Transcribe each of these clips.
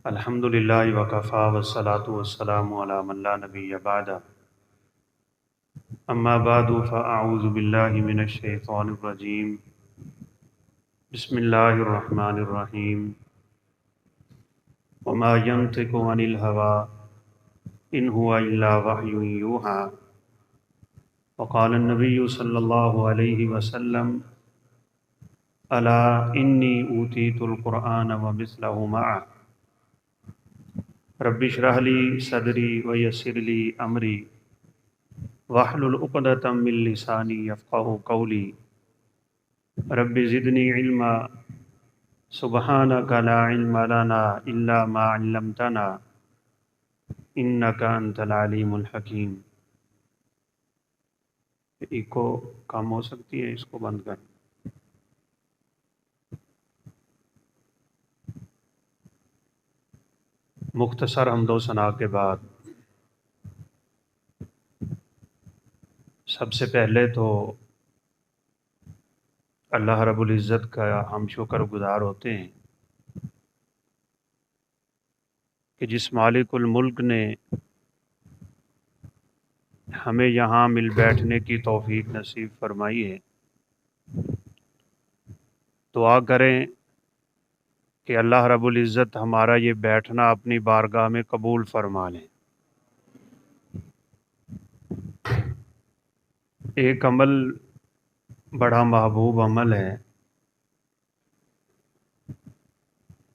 الحمد للہ وکفا والصلاة والسلام علی من لا نبی بعد اما بعد فاعوذ باللہ من الشیطان الرجیم بسم اللہ الرحمن الرحیم وما ينطق عن الهوى ان هو الا وحی یوحی وقال النبی صلی اللہ علیہ وسلم الا انی اوتیت القرآن ومثلہ معه رب اشرح لی صدری ویسر لی امری واحلل عقدۃ من لسانی یفقہوا قولی رب زدنی علما سبحانک لا علم لنا الا ما علمتنا انک انت العلیم الحکیم۔ ایکو کام ہو سکتی ہے، اس کو بند کر۔ مختصر حمد و ثنا کے بعد سب سے پہلے تو اللہ رب العزت کا ہم شکر گزار ہوتے ہیں کہ جس مالک الملک نے ہمیں یہاں مل بیٹھنے کی توفیق نصیب فرمائی ہے۔ دعا کریں کہ اللہ رب العزت ہمارا یہ بیٹھنا اپنی بارگاہ میں قبول فرما لیں۔ ایک عمل بڑا محبوب عمل ہے،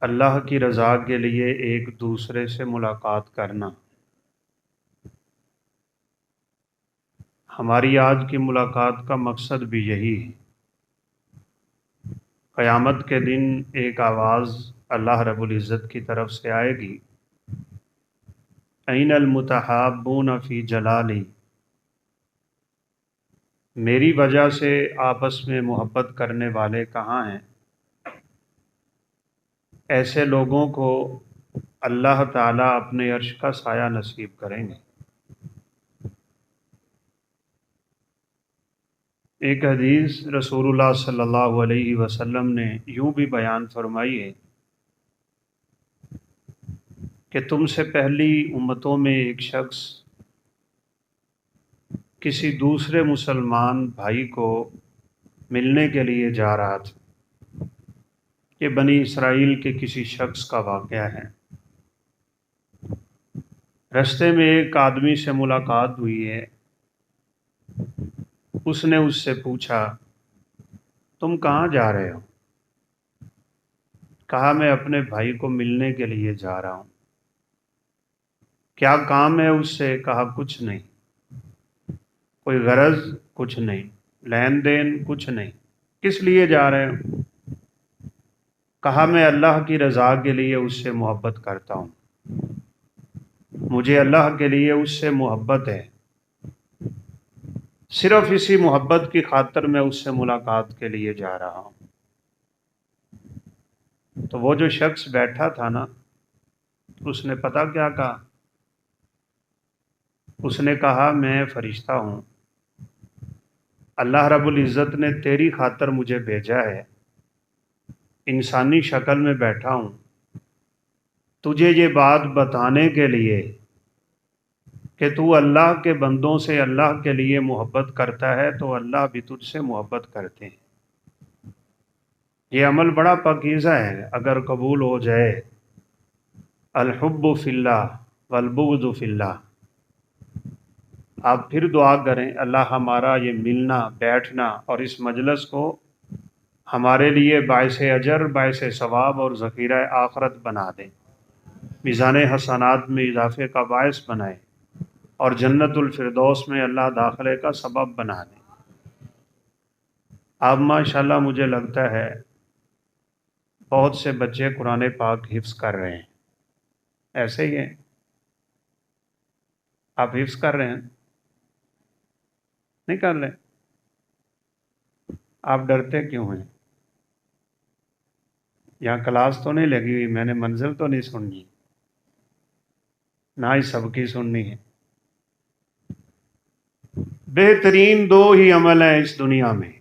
اللہ کی رضا کے لیے ایک دوسرے سے ملاقات کرنا۔ ہماری آج کی ملاقات کا مقصد بھی یہی ہے۔ قیامت کے دن ایک آواز اللہ رب العزت کی طرف سے آئے گی، این المتحابون فی جلالی، میری وجہ سے آپس میں محبت کرنے والے کہاں ہیں؟ ایسے لوگوں کو اللہ تعالیٰ اپنے عرش کا سایہ نصیب کریں گے۔ ایک حدیث رسول اللہ صلی اللہ علیہ وسلم نے یوں بھی بیان فرمائی ہے کہ تم سے پہلی امتوں میں ایک شخص کسی دوسرے مسلمان بھائی کو ملنے کے لیے جا رہا تھا۔ یہ بنی اسرائیل کے کسی شخص کا واقعہ ہے۔ رستے میں ایک آدمی سے ملاقات ہوئی ہے۔ اس نے اس سے پوچھا، تم کہاں جا رہے ہو؟ کہا، میں اپنے بھائی کو ملنے کے لیے جا رہا ہوں۔ کیا کام ہے اس سے؟ کہا، کچھ نہیں، کوئی غرض کچھ نہیں، لین دین کچھ نہیں۔ کس لیے جا رہے ہو؟ کہا، میں اللہ کی رضا کے لیے اس سے محبت کرتا ہوں، مجھے اللہ کے لیے اس سے محبت ہے، صرف اسی محبت کی خاطر میں اس سے ملاقات کے لیے جا رہا ہوں۔ تو وہ جو شخص بیٹھا تھا نا، اس نے پتہ کیا کہا؟ اس نے کہا، میں فرشتہ ہوں، اللہ رب العزت نے تیری خاطر مجھے بھیجا ہے، انسانی شکل میں بیٹھا ہوں تجھے یہ بات بتانے کے لیے کہ تو اللہ کے بندوں سے اللہ کے لیے محبت کرتا ہے تو اللہ بھی تجھ سے محبت کرتے ہیں۔ یہ عمل بڑا پاکیزہ ہے، اگر قبول ہو جائے۔ الحب فی اللہ والبغض فی اللہ۔ آپ پھر دعا کریں، اللہ ہمارا یہ ملنا بیٹھنا اور اس مجلس کو ہمارے لیے باعث اجر، باعث ثواب اور ذخیرہ آخرت بنا دیں، میزان حسنات میں اضافے کا باعث بنائے اور جنت الفردوس میں اللہ داخلے کا سبب بنا دیں۔ اب ماشاءاللہ مجھے لگتا ہے بہت سے بچے قرآن پاک حفظ کر رہے ہیں، ایسے ہی ہیں؟ آپ حفظ کر رہے ہیں؟ نہیں کر رہے؟ آپ ڈرتے کیوں ہیں؟ یہاں کلاس تو نہیں لگی ہوئی، میں نے منزل تو نہیں سننی، نہ ہی سب کی سننی ہے۔ بہترین دو ہی عمل ہیں اس دنیا میں،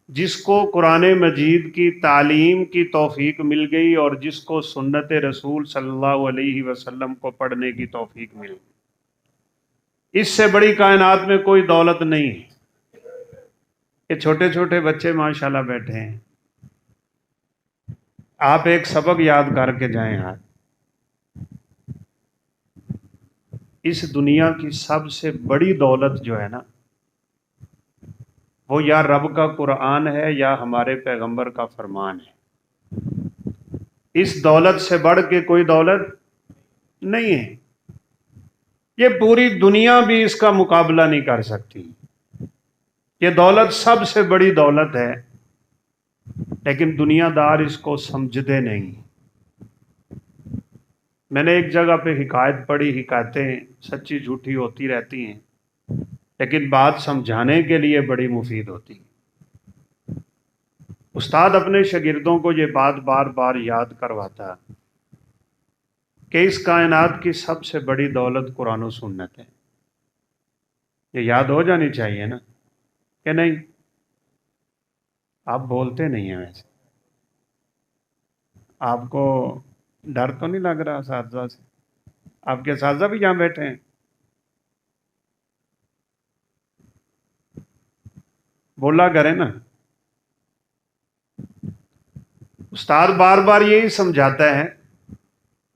جس کو قرآن مجید کی تعلیم کی توفیق مل گئی اور جس کو سنت رسول صلی اللہ علیہ وسلم کو پڑھنے کی توفیق مل گئی، اس سے بڑی کائنات میں کوئی دولت نہیں ہے۔ یہ چھوٹے چھوٹے بچے ماشاءاللہ بیٹھے ہیں، آپ ایک سبق یاد کر کے جائیں آج۔ اس دنیا کی سب سے بڑی دولت جو ہے نا، وہ یا رب کا قرآن ہے یا ہمارے پیغمبر کا فرمان ہے۔ اس دولت سے بڑھ کے کوئی دولت نہیں ہے، یہ پوری دنیا بھی اس کا مقابلہ نہیں کر سکتی۔ یہ دولت سب سے بڑی دولت ہے، لیکن دنیا دار اس کو سمجھتے نہیں۔ میں نے ایک جگہ پہ حکایت پڑھی، حکایتیں سچی جھوٹی ہوتی رہتی ہیں، لیکن بات سمجھانے کے لیے بڑی مفید ہوتی ہے۔ استاد اپنے شاگردوں کو یہ بات بار بار یاد کرواتا کہ اس کائنات کی سب سے بڑی دولت قرآن و سنت ہے۔ یہ یاد ہو جانی چاہیے نا، کہ نہیں؟ آپ بولتے نہیں ہیں ویسے، آپ کو ڈر تو نہیں لگ رہا اساتذہ سے؟ آپ کے اساتذہ بھی یہاں بیٹھے ہیں۔ بولا کریں نا۔ استاد بار بار یہی سمجھاتا ہے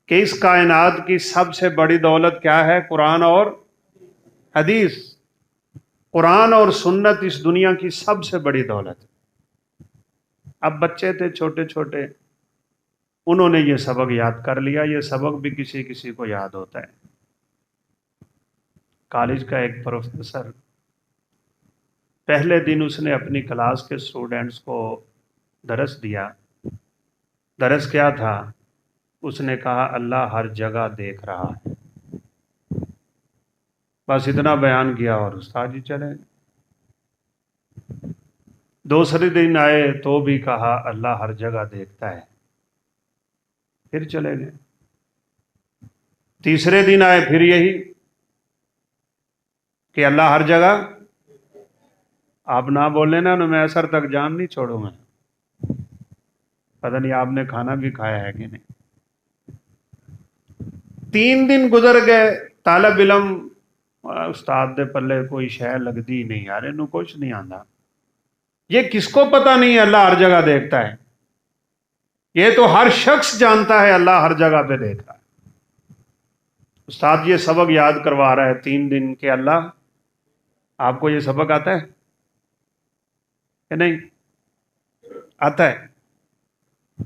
کہ اس کائنات کی سب سے بڑی دولت کیا ہے؟ قرآن اور حدیث۔ قرآن اور سنت اس دنیا کی سب سے بڑی دولت ہے۔ اب بچے تھے چھوٹے چھوٹے، انہوں نے یہ سبق یاد کر لیا۔ یہ سبق بھی کسی کسی کو یاد ہوتا ہے۔ کالج کا ایک پروفیسر، پہلے دن اس نے اپنی کلاس کے اسٹوڈنٹس کو درس دیا۔ درس کیا تھا؟ اس نے کہا اللہ ہر جگہ دیکھ رہا ہے۔ بس اتنا بیان کیا اور استاد جی چلے گئے۔ دوسرے دن آئے تو بھی کہا اللہ ہر جگہ دیکھتا ہے، پھر چلے گئے۔ تیسرے دن آئے پھر یہی کہ اللہ ہر جگہ۔ آپ نہ بولے نا میں اثر تک جان نہیں چھوڑوں گا۔ پتہ نہیں آپ نے کھانا بھی کھایا ہے کہ نہیں۔ 3 دن گزر گئے، طالب علم استاد دے پلے کوئی شے لگتی نہیں، یار انہوں کچھ نہیں آتا۔ یہ کس کو پتہ نہیں ہے اللہ ہر جگہ دیکھتا ہے؟ یہ تو ہر شخص جانتا ہے اللہ ہر جگہ پہ دیکھتا ہے۔ استاد یہ سبق یاد کروا رہا ہے 3 دن کے اللہ۔ آپ کو یہ سبق آتا ہے کہ نہیں؟ آتا ہے؟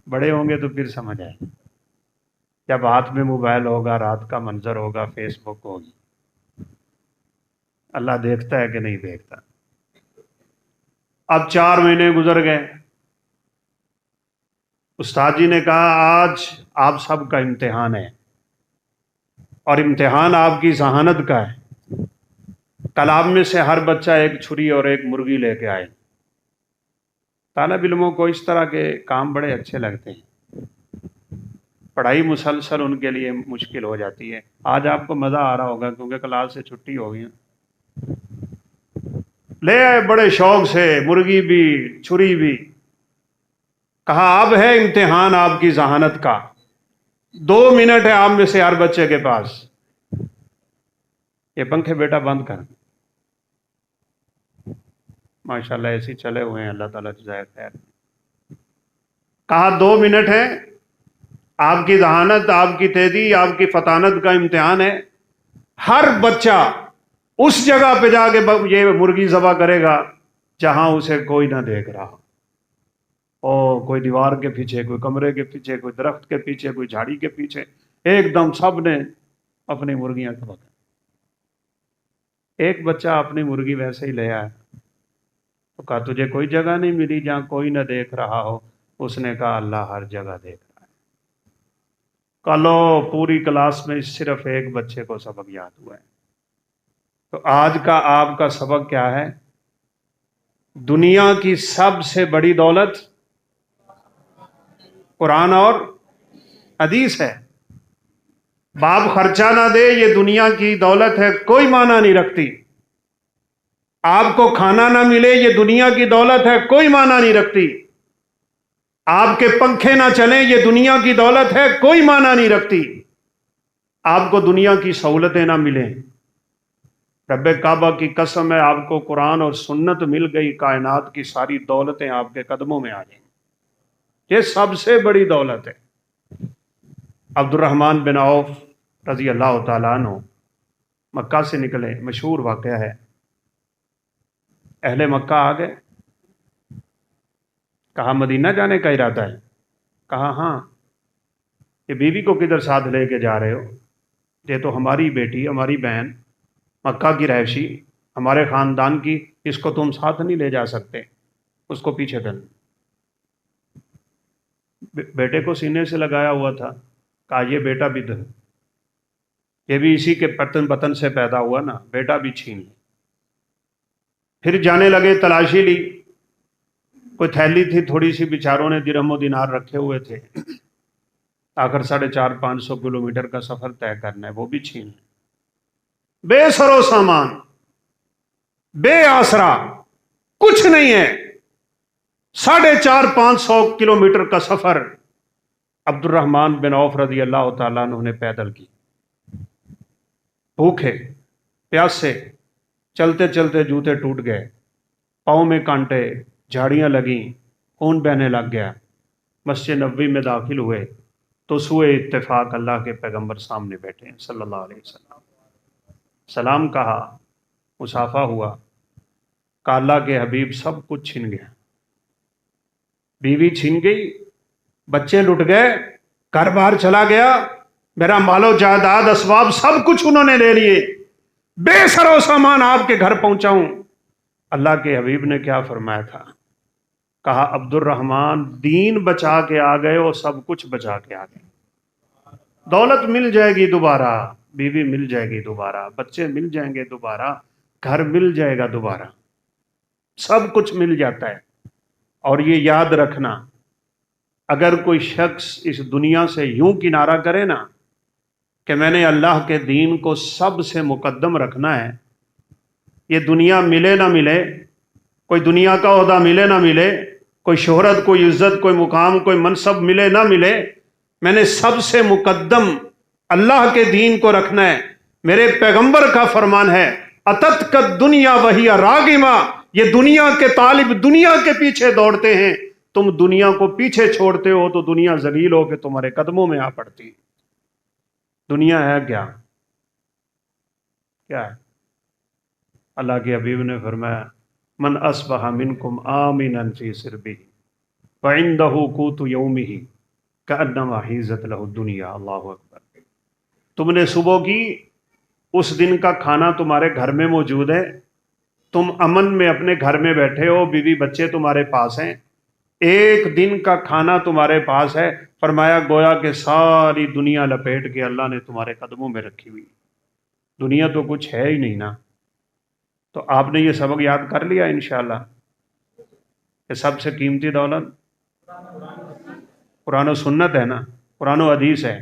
بڑے ہوں گے تو پھر سمجھ آئے، جب ہاتھ میں موبائل ہوگا، رات کا منظر ہوگا، فیس بک ہوگی، اللہ دیکھتا ہے کہ نہیں دیکھتا۔ اب 4 مہینے گزر گئے، استاد جی نے کہا آج آپ سب کا امتحان ہے، اور امتحان آپ کی ذہانت کا ہے۔ کل آپ میں سے ہر بچہ ایک چھری اور ایک مرغی لے کے آئے۔ طالب علموں کو اس طرح کے کام بڑے اچھے لگتے ہیں، پڑھائی مسلسل ان کے لیے مشکل ہو جاتی ہے۔ آج آپ کو مزہ آ رہا ہوگا کیونکہ کلاس سے چھٹی ہو گئی۔ لے آئے بڑے شوق سے، مرغی بھی چھری بھی۔ کہا اب ہے امتحان آپ کی ذہانت کا، 2 منٹ ہے آپ میں سے ہر بچے کے پاس۔ یہ پنکھے بیٹا بند کر۔ ماشاءاللہ ایسے چلے ہوئے ہیں، اللہ تعالیٰ جزائے خیر۔ کہا 2 منٹ ہے، آپ کی ذہانت، آپ کی تیزی، آپ کی فطانت کا امتحان ہے۔ ہر بچہ اس جگہ پہ جا کے یہ مرغی ذبح کرے گا جہاں اسے کوئی نہ دیکھ رہا، کوئی دیوار کے پیچھے، کوئی کمرے کے پیچھے، کوئی درخت کے پیچھے، کوئی جھاڑی کے پیچھے، ایک دم سب نے اپنی مرغیاں ذبح کر۔ ایک بچہ اپنی مرغی ویسے ہی لے آیا تو کہا تجھے کوئی جگہ نہیں ملی جہاں کوئی نہ دیکھ رہا ہو؟ اس نے کہا اللہ ہر جگہ دیکھ رہا ہے۔ کلو پوری کلاس میں صرف ایک بچے کو سبق یاد ہوا ہے۔ تو آج کا آپ کا سبق کیا ہے؟ دنیا کی سب سے بڑی دولت قرآن اور حدیث ہے۔ باپ خرچہ نہ دے، یہ دنیا کی دولت ہے، کوئی معنی نہیں رکھتی۔ آپ کو کھانا نہ ملے یہ دنیا کی دولت ہے، کوئی معنی نہیں رکھتی۔ آپ کے پنکھے نہ چلیں یہ دنیا کی دولت ہے، کوئی معنی نہیں رکھتی۔ آپ کو دنیا کی سہولتیں نہ ملیں، رب کعبہ کی قسم ہے آپ کو قرآن اور سنت مل گئی، کائنات کی ساری دولتیں آپ کے قدموں میں آ جائیں۔ یہ سب سے بڑی دولت ہے۔ عبد الرحمن بن عوف رضی اللہ تعالیٰ عنہ مکہ سے نکلے، مشہور واقعہ ہے۔ اہل مکہ آ گئے، کہا مدینہ جانے کا ارادہ ہے؟ کہا ہاں۔ یہ بیوی کو کدھر ساتھ لے کے جا رہے ہو؟ یہ تو ہماری بیٹی، ہماری بہن، مکہ کی رہائشی، ہمارے خاندان کی، اس کو تم ساتھ نہیں لے جا سکتے، اس کو پیچھے کر۔ بیٹے کو سینے سے لگایا ہوا تھا، کہا یہ بیٹا بھی دے، یہ بھی اسی کے پتن سے پیدا ہوا نا، بیٹا بھی چھین لے۔ پھر جانے لگے، تلاشی لی، کوئی تھیلی تھی تھوڑی سی، بیچاروں نے درہم و دینار رکھے ہوئے تھے، آخر 450-500 کلومیٹر کا سفر طے کرنا ہے، وہ بھی چھین لے۔ بے سر و سامان، بے آسرا، کچھ نہیں ہے، 450-500 کلومیٹر کا سفر عبد الرحمن بن عوف رضی اللہ تعالیٰ عنہ نے پیدل کی، بھوکے پیاسے، چلتے چلتے جوتے ٹوٹ گئے، پاؤں میں کانٹے، جھاڑیاں لگیں، خون بہنے لگ گیا۔ مسجد نبوی میں داخل ہوئے تو سوئے اتفاق اللہ کے پیغمبر سامنے بیٹھے ہیں صلی اللہ علیہ وسلم۔ سلام کہا، مصافحہ ہوا، کہ اللہ کے حبیب سب کچھ چھن گیا، بیوی چھن گئی، بچے لٹ گئے، گھر بار چلا گیا، میرا مال و جائیداد، اسباب، سب کچھ انہوں نے لے لیے، بے سر و سامان آپ کے گھر پہنچا ہوں۔ اللہ کے حبیب نے کیا فرمایا تھا؟ کہا عبد الرحمن دین بچا کے آ گئے اور سب کچھ بچا کے آ گئے۔ دولت مل جائے گی دوبارہ، بیوی مل جائے گی دوبارہ، بچے مل جائیں گے دوبارہ، گھر مل جائے گا دوبارہ، سب کچھ مل جاتا ہے۔ اور یہ یاد رکھنا، اگر کوئی شخص اس دنیا سے یوں کنارہ کرے نا کہ میں نے اللہ کے دین کو سب سے مقدم رکھنا ہے، یہ دنیا ملے نہ ملے، کوئی دنیا کا عہدہ ملے نہ ملے، کوئی شہرت، کوئی عزت، کوئی مقام، کوئی منصب ملے نہ ملے، میں نے سب سے مقدم اللہ کے دین کو رکھنا ہے۔ میرے پیغمبر کا فرمان ہے، اتت کا دنیا وہی راغمہ، یہ دنیا کے طالب دنیا کے پیچھے دوڑتے ہیں، تم دنیا کو پیچھے چھوڑتے ہو تو دنیا ذلیل ہو کے تمہارے قدموں میں آ پڑتی۔ دنیا ہے کیا؟ کیا ہے؟ اللہ کے حبیب نے فرمایا، من اصبح منکم آمنا فی سربہ فعندہ قوت یومہ کأنما حیزت لہ الدنیا۔ اللہ اکبر۔ تم نے صبح کی، اس دن کا کھانا تمہارے گھر میں موجود ہے، تم امن میں اپنے گھر میں بیٹھے ہو، بیوی بچے تمہارے پاس ہیں، ایک دن کا کھانا تمہارے پاس ہے، فرمایا گویا کہ ساری دنیا لپیٹ کے اللہ نے تمہارے قدموں میں رکھی ہوئی۔ دنیا تو کچھ ہے ہی نہیں نا۔ تو آپ نے یہ سبق یاد کر لیا انشاءاللہ کہ سب سے قیمتی دولت قرآن و سنت ہے نا، قرآن و حدیث ہے،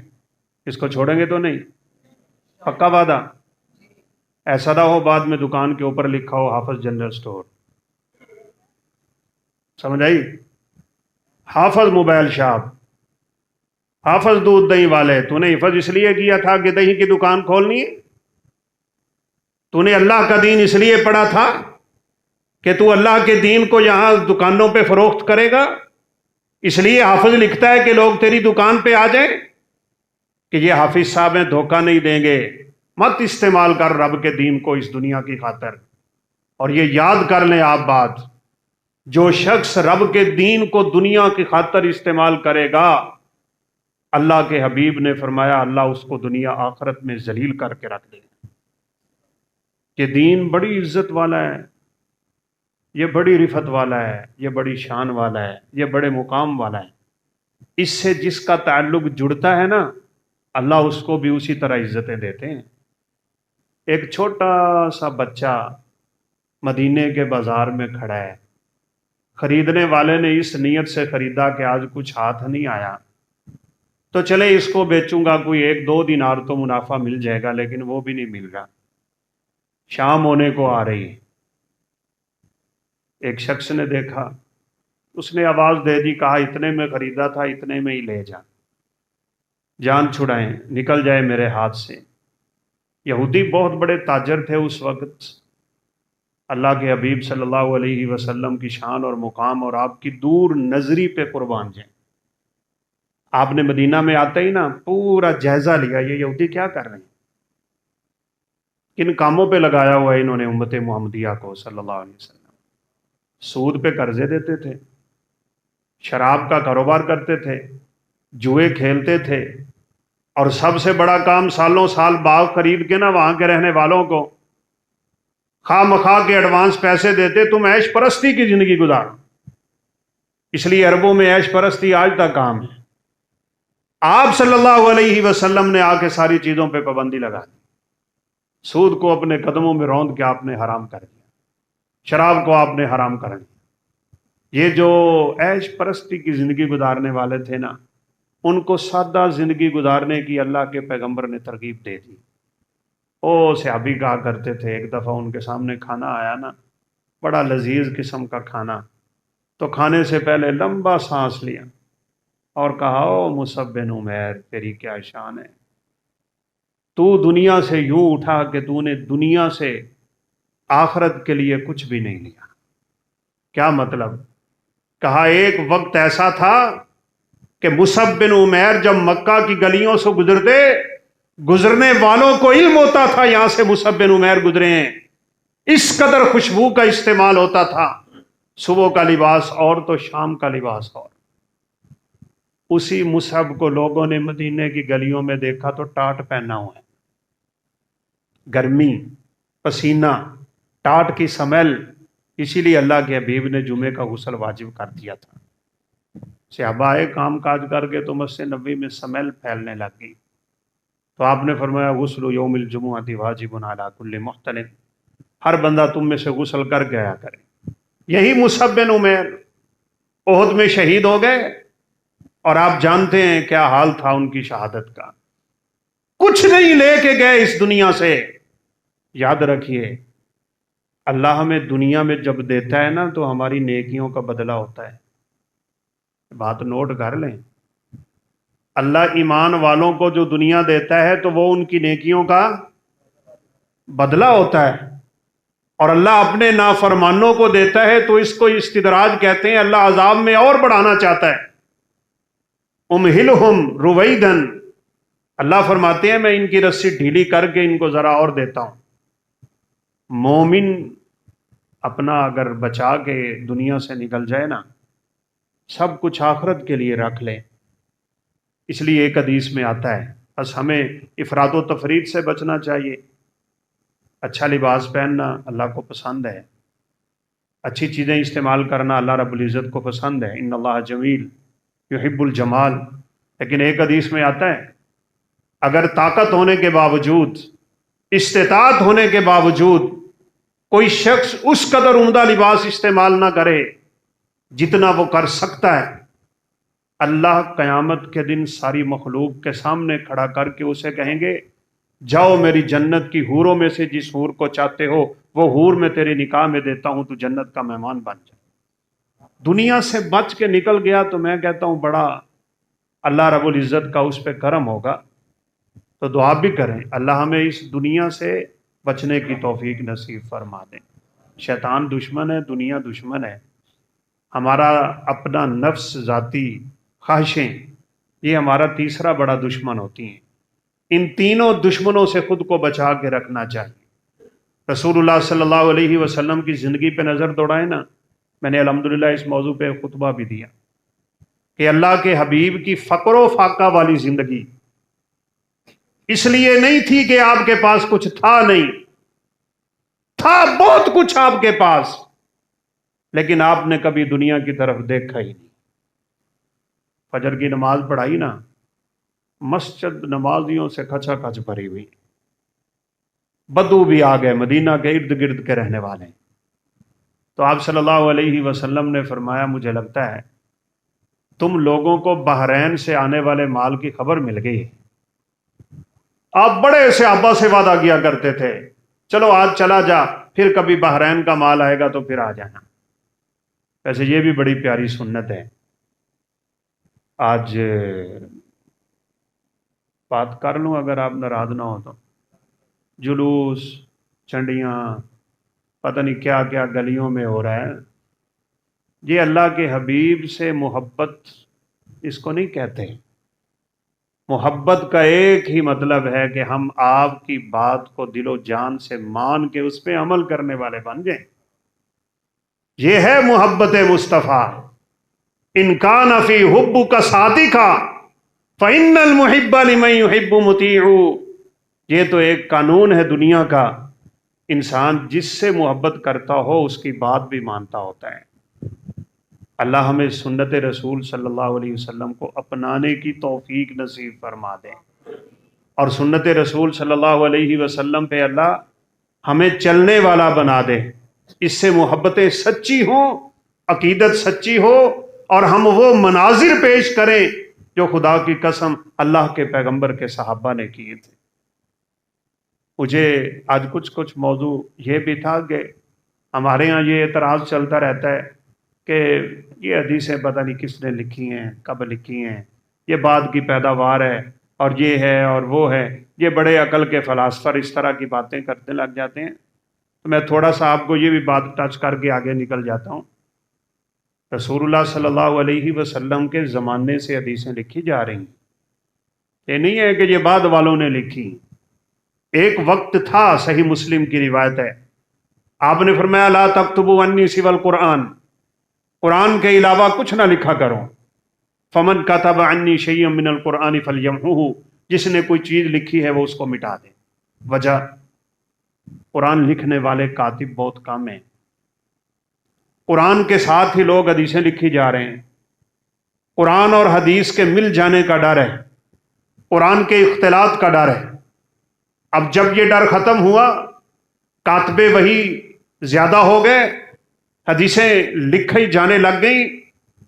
اس کو چھوڑیں گے تو نہیں؟ پکا وعدہ؟ ایسا نہ ہو بعد میں دکان کے اوپر لکھا ہو حافظ جنرل سٹور، سمجھ آئی؟ حافظ موبائل شاپ، حافظ دودھ دہی والے۔ تو نے حفظ اس لیے کیا تھا کہ دہی کی دکان کھولنی ہے؟ تو نے اللہ کا دین اس لیے پڑھا تھا کہ تو اللہ کے دین کو یہاں دکانوں پہ فروخت کرے گا؟ اس لیے حافظ لکھتا ہے کہ لوگ تیری دکان پہ آ جائیں کہ یہ حافظ صاحب ہیں، دھوکہ نہیں دیں گے۔ مت استعمال کر رب کے دین کو اس دنیا کی خاطر۔ اور یہ یاد کر لیں آپ بات، جو شخص رب کے دین کو دنیا کی خاطر استعمال کرے گا، اللہ کے حبیب نے فرمایا اللہ اس کو دنیا آخرت میں ذلیل کر کے رکھ دے گا۔ یہ دین بڑی عزت والا ہے، یہ بڑی رفت والا ہے، یہ بڑی شان والا ہے، یہ بڑے مقام والا ہے۔ اس سے جس کا تعلق جڑتا ہے نا، اللہ اس کو بھی اسی طرح عزتیں دیتے ہیں۔ ایک چھوٹا سا بچہ مدینے کے بازار میں کھڑا ہے، خریدنے والے نے اس نیت سے خریدا کہ آج کچھ ہاتھ نہیں آیا تو چلے اس کو بیچوں گا، کوئی 1-2 دینار تو منافع مل جائے گا، لیکن وہ بھی نہیں مل رہا۔ شام ہونے کو آ رہی ہے، ایک شخص نے دیکھا، اس نے آواز دے دی، کہا اتنے میں خریدا تھا، اتنے میں ہی لے جا، جان چھڑائیں، نکل جائے میرے ہاتھ سے۔ یہودی بہت بڑے تاجر تھے اس وقت، اللہ کے حبیب صلی اللہ علیہ وسلم کی شان اور مقام اور آپ کی دور نظری پہ قربان جائیں۔ آپ نے مدینہ میں آتے ہی نا پورا جائزہ لیا، یہ یہودی کیا کر رہے ہیں، کن کاموں پہ لگایا ہوا ہے انہوں نے امت محمدیہ کو صلی اللہ علیہ وسلم۔ سود پہ قرضے دیتے تھے، شراب کا کاروبار کرتے تھے، جوئے کھیلتے تھے، اور سب سے بڑا کام سالوں سال باغ خرید کے نا وہاں کے رہنے والوں کو خواہ مخواہ کے ایڈوانس پیسے دیتے، تم عیش پرستی کی زندگی گزارو۔ اس لیے عربوں میں عیش پرستی آج تک عام ہے۔ آپ صلی اللہ علیہ وسلم نے آ کے ساری چیزوں پہ پابندی لگا دی، سود کو اپنے قدموں میں روند کے آپ نے حرام کر دیا، شراب کو آپ نے حرام کر دیا۔ یہ جو عیش پرستی کی زندگی گزارنے والے تھے نا، ان کو سادہ زندگی گزارنے کی اللہ کے پیغمبر نے ترغیب دے دی۔ او صحابی کہا کرتے تھے، ایک دفعہ ان کے سامنے کھانا آیا نا، بڑا لذیذ قسم کا کھانا، تو کھانے سے پہلے لمبا سانس لیا اور کہا، او مصعب بن عمیر، تیری کیا شان ہے، تو دنیا سے یوں اٹھا کہ تو نے دنیا سے آخرت کے لیے کچھ بھی نہیں لیا۔ کیا مطلب؟ کہا ایک وقت ایسا تھا کہ مصعب بن عمیر جب مکہ کی گلیوں سے گزرتے، گزرنے والوں کو علم ہوتا تھا یہاں سے مصعب بن عمیر گزرے ہیں، اس قدر خوشبو کا استعمال ہوتا تھا، صبح کا لباس اور تو شام کا لباس اور۔ اسی مصعب کو لوگوں نے مدینے کی گلیوں میں دیکھا تو ٹاٹ پہنا ہوا ہے، گرمی، پسینہ، ٹاٹ کی سمیل، اسی لیے اللہ کے حبیب نے جمعے کا غسل واجب کر دیا تھا۔ صحابہ آئے کام کاج کر کے تو مسجد نبوی میں سمیل پھیلنے لگی، تو آپ نے فرمایا غسل یوم الجمعہ واجب علی کل محتلم، ہر بندہ تم میں سے غسل کر کے آیا کرے۔ یہی مصعب بن عمیر احد میں شہید ہو گئے، اور آپ جانتے ہیں کیا حال تھا ان کی شہادت کا، کچھ نہیں لے کے گئے اس دنیا سے۔ یاد رکھیے، اللہ ہمیں دنیا میں جب دیتا ہے نا تو ہماری نیکیوں کا بدلہ ہوتا ہے، بات نوٹ کر لیں۔ اللہ ایمان والوں کو جو دنیا دیتا ہے تو وہ ان کی نیکیوں کا بدلہ ہوتا ہے، اور اللہ اپنے نافرمانوں کو دیتا ہے تو اس کو استدراج کہتے ہیں، اللہ عذاب میں اور بڑھانا چاہتا ہے۔ امہلہم رویدن، اللہ فرماتے ہیں میں ان کی رسی ڈھیلی کر کے ان کو ذرا اور دیتا ہوں۔ مومن اپنا اگر بچا کے دنیا سے نکل جائے نا، سب کچھ آخرت کے لیے رکھ لے۔ اس لیے ایک حدیث میں آتا ہے، بس ہمیں افراط و تفریط سے بچنا چاہیے۔ اچھا لباس پہننا اللہ کو پسند ہے، اچھی چیزیں استعمال کرنا اللہ رب العزت کو پسند ہے، ان اللہ جمیل یحب الجمال۔ لیکن ایک حدیث میں آتا ہے، اگر طاقت ہونے کے باوجود، استطاعت ہونے کے باوجود کوئی شخص اس قدر عمدہ لباس استعمال نہ کرے جتنا وہ کر سکتا ہے، اللہ قیامت کے دن ساری مخلوق کے سامنے کھڑا کر کے اسے کہیں گے، جاؤ میری جنت کی حوروں میں سے جس حور کو چاہتے ہو وہ حور میں تیرے نکاح میں دیتا ہوں، تو جنت کا مہمان بن جائے۔ دنیا سے بچ کے نکل گیا تو میں کہتا ہوں بڑا اللہ رب العزت کا اس پہ کرم ہوگا۔ تو دعا بھی کریں اللہ ہمیں اس دنیا سے بچنے کی توفیق نصیب فرما دیں۔ شیطان دشمن ہے، دنیا دشمن ہے، ہمارا اپنا نفس، ذاتی خواہشیں، یہ ہمارا تیسرا بڑا دشمن ہوتی ہیں۔ ان تینوں دشمنوں سے خود کو بچا کے رکھنا چاہیے۔ رسول اللہ صلی اللہ علیہ وسلم کی زندگی پہ نظر دوڑائیں نا، میں نے الحمدللہ اس موضوع پہ خطبہ بھی دیا کہ اللہ کے حبیب کی فقر و فاقہ والی زندگی اس لیے نہیں تھی کہ آپ کے پاس کچھ تھا، نہیں تھا، بہت کچھ آپ کے پاس، لیکن آپ نے کبھی دنیا کی طرف دیکھا ہی نہیں۔ فجر کی نماز پڑھائی نا، مسجد نمازیوں سے کھچا کھچ بھری ہوئی، بدو بھی آ گئے، مدینہ کے ارد گرد کے رہنے والے۔ تو آپ صلی اللہ علیہ وسلم نے فرمایا مجھے لگتا ہے تم لوگوں کو بحرین سے آنے والے مال کی خبر مل گئی۔ آپ بڑے صحابہ سے وعدہ کیا کرتے تھے، چلو آج چلا جا، پھر کبھی بحرین کا مال آئے گا تو پھر آ جانا۔ ویسے یہ بھی بڑی پیاری سنت ہے. آج بات کر لوں اگر آپ ناراض نہ ہو تو. جلوس، چنڈیاں، پتہ نہیں کیا کیا گلیوں میں ہو رہا ہے. یہ اللہ کے حبیب سے محبت اس کو نہیں کہتے. محبت کا ایک ہی مطلب ہے کہ ہم آپ کی بات کو دل و جان سے مان کے اس پہ عمل کرنے والے بن جائیں. یہ ہے محبت مصطفیٰ. ان کان فی حبک صادقا فإن المحب لمن يحب مطیع. یہ تو ایک قانون ہے دنیا کا، انسان جس سے محبت کرتا ہو اس کی بات بھی مانتا ہوتا ہے. اللہ ہمیں سنت رسول صلی اللہ علیہ وسلم کو اپنانے کی توفیق نصیب فرما دے، اور سنت رسول صلی اللہ علیہ وسلم پہ اللہ ہمیں چلنے والا بنا دے. اس سے محبتیں سچی ہوں، عقیدت سچی ہو، اور ہم وہ مناظر پیش کریں جو خدا کی قسم اللہ کے پیغمبر کے صحابہ نے کیے تھے. مجھے آج کچھ موضوع یہ بھی تھا کہ ہمارے ہاں یہ اعتراض چلتا رہتا ہے کہ یہ حدیثیں پتہ نہیں کس نے لکھی ہیں، کب لکھی ہیں، یہ بعد کی پیداوار ہے، اور یہ ہے اور وہ ہے. یہ بڑے عقل کے فلاسفر اس طرح کی باتیں کرنے لگ جاتے ہیں. تو میں تھوڑا سا آپ کو یہ بھی بات ٹچ کر کے آگے نکل جاتا ہوں. رسول اللہ صلی اللہ علیہ وسلم کے زمانے سے حدیثیں لکھی جا رہی ہیں. یہ نہیں ہے کہ یہ بعد والوں نے لکھی. ایک وقت تھا، صحیح مسلم کی روایت ہے، آپ نے فرمایا لا تکتبوا عنی سوى القرآن، قرآن کے علاوہ کچھ نہ لکھا کرو. فمن کتب عنی شیئا من القرآن فلیمحوہ، جس نے کوئی چیز لکھی ہے وہ اس کو مٹا دے. وجہ، قرآن لکھنے والے کاتب بہت کم ہیں. قرآن کے ساتھ ہی لوگ حدیثیں لکھی جا رہے ہیں. قرآن اور حدیث کے مل جانے کا ڈر ہے، قرآن کے اختلاط کا ڈر ہے. اب جب یہ ڈر ختم ہوا، کاتب وحی زیادہ ہو گئے، حدیثیں لکھی جانے لگ گئیں.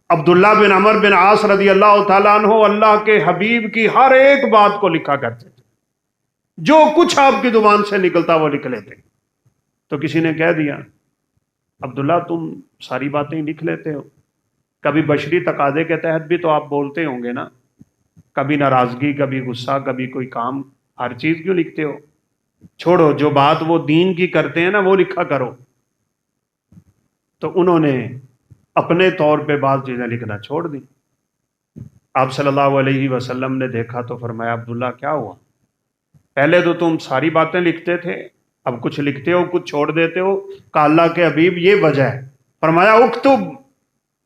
عبداللہ بن عمر بن عاص رضی اللہ تعالیٰ عنہ اللہ کے حبیب کی ہر ایک بات کو لکھا کرتے تھے. جو کچھ آپ کی زبان سے نکلتا وہ لکھ لیتے. تو کسی نے کہہ دیا عبداللہ تم ساری باتیں لکھ لیتے ہو، کبھی بشری تقاضے کے تحت بھی تو آپ بولتے ہوں گے نا، کبھی ناراضگی، کبھی غصہ، کبھی کوئی کام، ہر چیز کیوں لکھتے ہو؟ چھوڑو، جو بات وہ دین کی کرتے ہیں نا وہ لکھا کرو. تو انہوں نے اپنے طور پہ بعض چیزیں لکھنا چھوڑ دی. آپ صلی اللہ علیہ وسلم نے دیکھا تو فرمایا عبداللہ کیا ہوا؟ پہلے تو تم ساری باتیں لکھتے تھے، اب کچھ لکھتے ہو کچھ چھوڑ دیتے ہو. کہا اللہ کے حبیب یہ وجہ ہے. فرمایا اکتب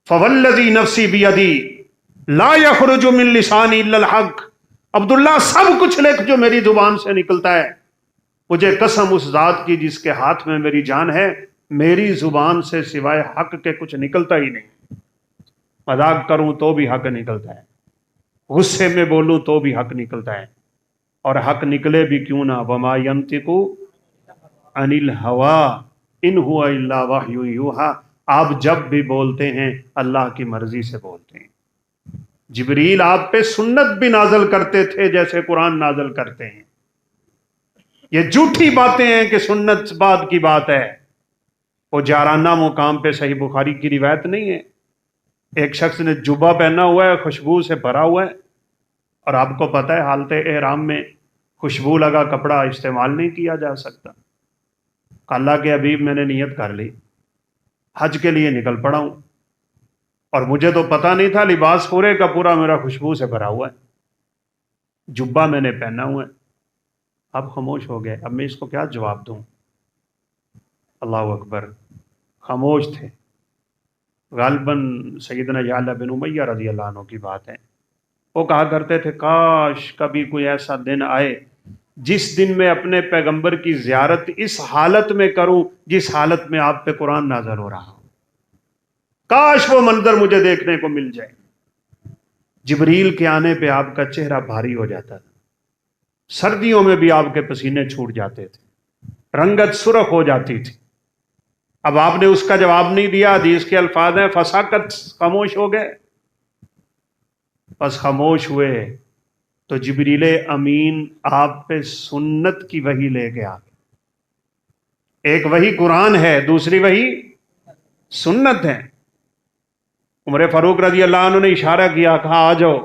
فوالذی نفسی بیدی لا یخرج من لسانی الا الحق. عبداللہ سب کچھ لکھ جو میری زبان سے نکلتا ہے، مجھے قسم اس ذات کی جس کے ہاتھ میں میری جان ہے، میری زبان سے سوائے حق کے کچھ نکلتا ہی نہیں. مذاق کروں تو بھی حق نکلتا ہے، غصے میں بولوں تو بھی حق نکلتا ہے، اور حق نکلے بھی کیوں نہ. وما ینطق عن الہوی ان هو الا وحی یوحی. آپ جب بھی بولتے ہیں اللہ کی مرضی سے بولتے ہیں. جبریل آپ پہ سنت بھی نازل کرتے تھے جیسے قرآن نازل کرتے ہیں. یہ جھوٹی باتیں ہیں کہ سنت بعد کی بات ہے. وہ جارانہ مقام پہ صحیح بخاری کی روایت نہیں ہے، ایک شخص نے جبہ پہنا ہوا ہے، خوشبو سے بھرا ہوا ہے، اور آپ کو پتہ ہے حالت احرام میں خوشبو لگا کپڑا استعمال نہیں کیا جا سکتا. اللہ کے حبیب میں نے نیت کر لی، حج کے لیے نکل پڑا ہوں، اور مجھے تو پتہ نہیں تھا لباس پورے کا پورا میرا خوشبو سے بھرا ہوا ہے، جبہ میں نے پہنا ہوا ہے. اب خاموش ہو گئے. اب میں اس کو کیا جواب دوں؟ اللہ اکبر. خاموش تھے. غالباً سیدنا یعلا بن امیہ رضی اللہ عنہ کی بات ہے. وہ کہا کرتے تھے کاش کبھی کوئی ایسا دن آئے جس دن میں اپنے پیغمبر کی زیارت اس حالت میں کروں جس حالت میں آپ پہ قرآن نازل ہو رہا ہو. کاش وہ منظر مجھے دیکھنے کو مل جائے. جبریل کے آنے پہ آپ کا چہرہ بھاری ہو جاتا تھا، سردیوں میں بھی آپ کے پسینے چھوٹ جاتے تھے، رنگت سرخ ہو جاتی تھی. اب آپ نے اس کا جواب نہیں دیا. حدیث کے الفاظ ہیں فساکت، خاموش ہو گئے. بس خاموش ہوئے تو جبریل امین آپ پہ سنت کی وحی لے کے آ گئے. ایک وحی قرآن ہے، دوسری وحی سنت ہے. عمر فاروق رضی اللہ عنہ نے اشارہ کیا، کہا آ جاؤ،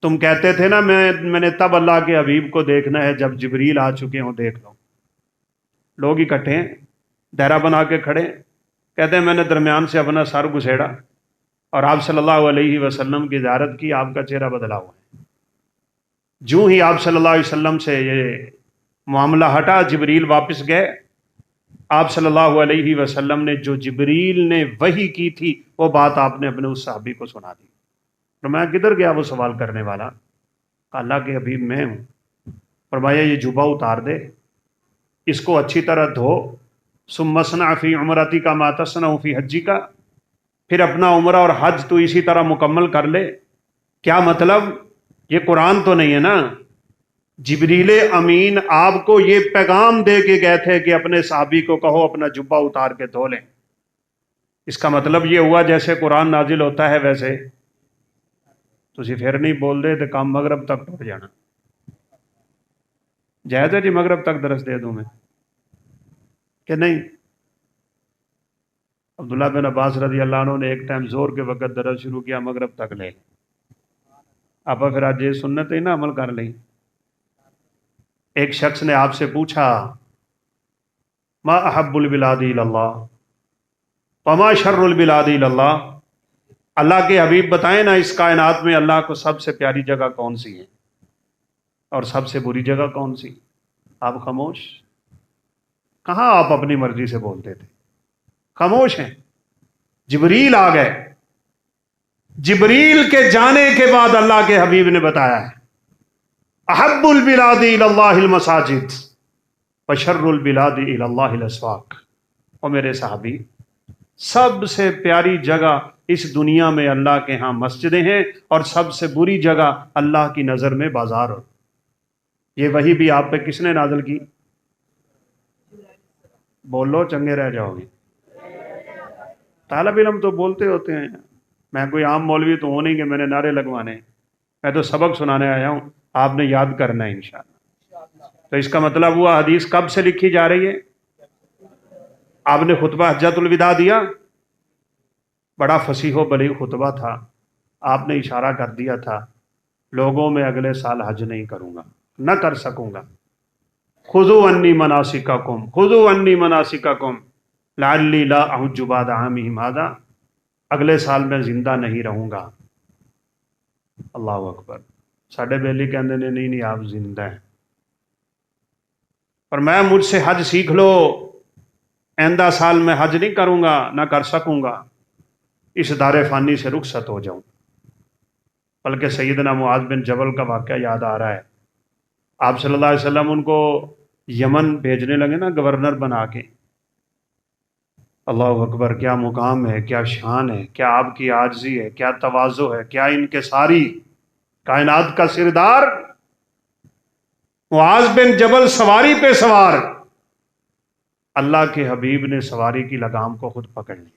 تم کہتے تھے نا میں نے تب اللہ کے حبیب کو دیکھنا ہے جب جبریل آ چکے ہوں، دیکھ لو۔ لوگ اکٹھے ہیں، دائرہ بنا کے کھڑے ہیں، کہتے ہیں میں نے درمیان سے اپنا سر گھسیڑا اور آپ صلی اللہ علیہ وسلم کی زیارت کی، آپ کا چہرہ بدلا ہوا ہے۔ جو ہی آپ صلی اللہ علیہ وسلم سے یہ معاملہ ہٹا، جبریل واپس گئے، آپ صلی اللہ علیہ وسلم نے جو جبریل نے وحی کی تھی وہ بات آپ نے اپنے اس صحابی کو سنا دی۔ فرمایا کدھر گیا وہ سوال کرنے والا؟ کہا اللہ کے حبیب میں ہوں۔ فرمایا یہ جبہ اتار دے، اس کو اچھی طرح دھو، ثم اصنع فی عمرتی کا ما تصنع فی حجی کا، پھر اپنا عمرہ اور حج تو اسی طرح مکمل کر لے۔ کیا مطلب؟ یہ قرآن تو نہیں ہے نا، جبریل امین آپ کو یہ پیغام دے کے گئے تھے کہ اپنے صحابی کو کہو اپنا جبہ اتار کے دھو لیں۔ اس کا مطلب یہ ہوا جیسے قرآن نازل ہوتا ہے ویسے تسی پھر نہیں بول دے تو کام مغرب تک ٹوٹ جانا۔ جائز ہے جی مغرب تک درس دے دوں میں کہ نہیں؟ عبداللہ بن عباس رضی اللہ عنہ نے ایک ٹائم زور کے وقت درس شروع کیا، مغرب تک لے۔ آپ پھر آج یہ سنت ہی نا عمل کر لیں۔ ایک شخص نے آپ سے پوچھا ما احب البلاد الی اللہ وما شر البلاد الی اللہ، اللہ کے حبیب بتائیں نا اس کائنات میں اللہ کو سب سے پیاری جگہ کون سی ہے اور سب سے بری جگہ کون سی؟ آپ خاموش۔ کہاں آپ اپنی مرضی سے بولتے تھے؟ خاموش ہیں۔ جبریل آ گئے، جبریل کے جانے کے بعد اللہ کے حبیب نے بتایا ہے احب البلاد الی اللہ المساجد وشر البلاد الی اللہ الاسواق۔ اور میرے صحابی، سب سے پیاری جگہ اس دنیا میں اللہ کے ہاں مسجدیں ہیں اور سب سے بری جگہ اللہ کی نظر میں بازار ہو۔ یہ وحی بھی آپ پہ کس نے نازل کی؟ بولو چنگے رہ جاؤ گے۔ طالب علم تو بولتے ہوتے ہیں، میں کوئی عام مولوی تو ہوں نہیں کہ میں نے نعرے لگوانے، میں تو سبق سنانے آیا ہوں، آپ نے یاد کرنا ہے انشاءاللہ۔ تو اس کا مطلب ہوا حدیث کب سے لکھی جا رہی ہے؟ آپ نے خطبہ حجۃ الوداع دیا، بڑا فصیح و بلیغ خطبہ تھا، آپ نے اشارہ کر دیا تھا لوگوں میں اگلے سال حج نہیں کروں گا، نہ کر سکوں گا۔ خذوا عنی مناسککم، خذوا عنی مناسککم لعلی لا احج بعد عامی ھذا، اگلے سال میں زندہ نہیں رہوں گا۔ اللہ اکبر۔ ساڈے بیلی کہندے نے نہیں آپ زندہ ہیں، پر میں مجھ سے حج سیکھ لو، آئندہ سال میں حج نہیں کروں گا، نہ کر سکوں گا، اس دار فانی سے رخصت ہو جاؤں۔ بلکہ سیدنا معاذ بن جبل کا واقعہ یاد آ رہا ہے، آپ صلی اللہ علیہ وسلم ان کو یمن بھیجنے لگے نا گورنر بنا کے۔ اللہ اکبر، کیا مقام ہے، کیا شان ہے، کیا آپ کی عاجزی ہے، کیا تواضع ہے، کیا ان کے ساری کائنات کا سردار معاذ بن جبل سواری پہ سوار، اللہ کے حبیب نے سواری کی لگام کو خود پکڑ لیا۔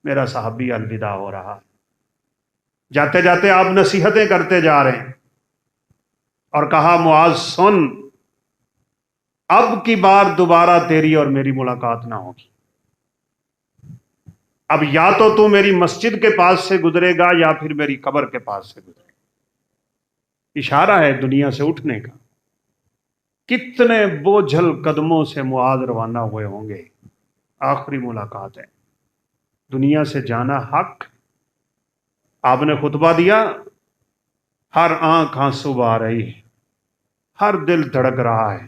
میرا صحابی الوداع ہو رہا، جاتے جاتے آپ نصیحتیں کرتے جا رہے ہیں اور کہا معاذ سن، اب کی بار دوبارہ تیری اور میری ملاقات نہ ہوگی، اب یا تو میری مسجد کے پاس سے گزرے گا یا پھر میری قبر کے پاس سے گزرے گا۔ اشارہ ہے دنیا سے اٹھنے کا۔ کتنے بوجھل قدموں سے معاذ روانہ ہوئے ہوں گے، آخری ملاقات ہے، دنیا سے جانا حق۔ آپ نے خطبہ دیا، ہر آنکھ آنسو بہا رہی ہے، ہر دل دھڑک رہا ہے۔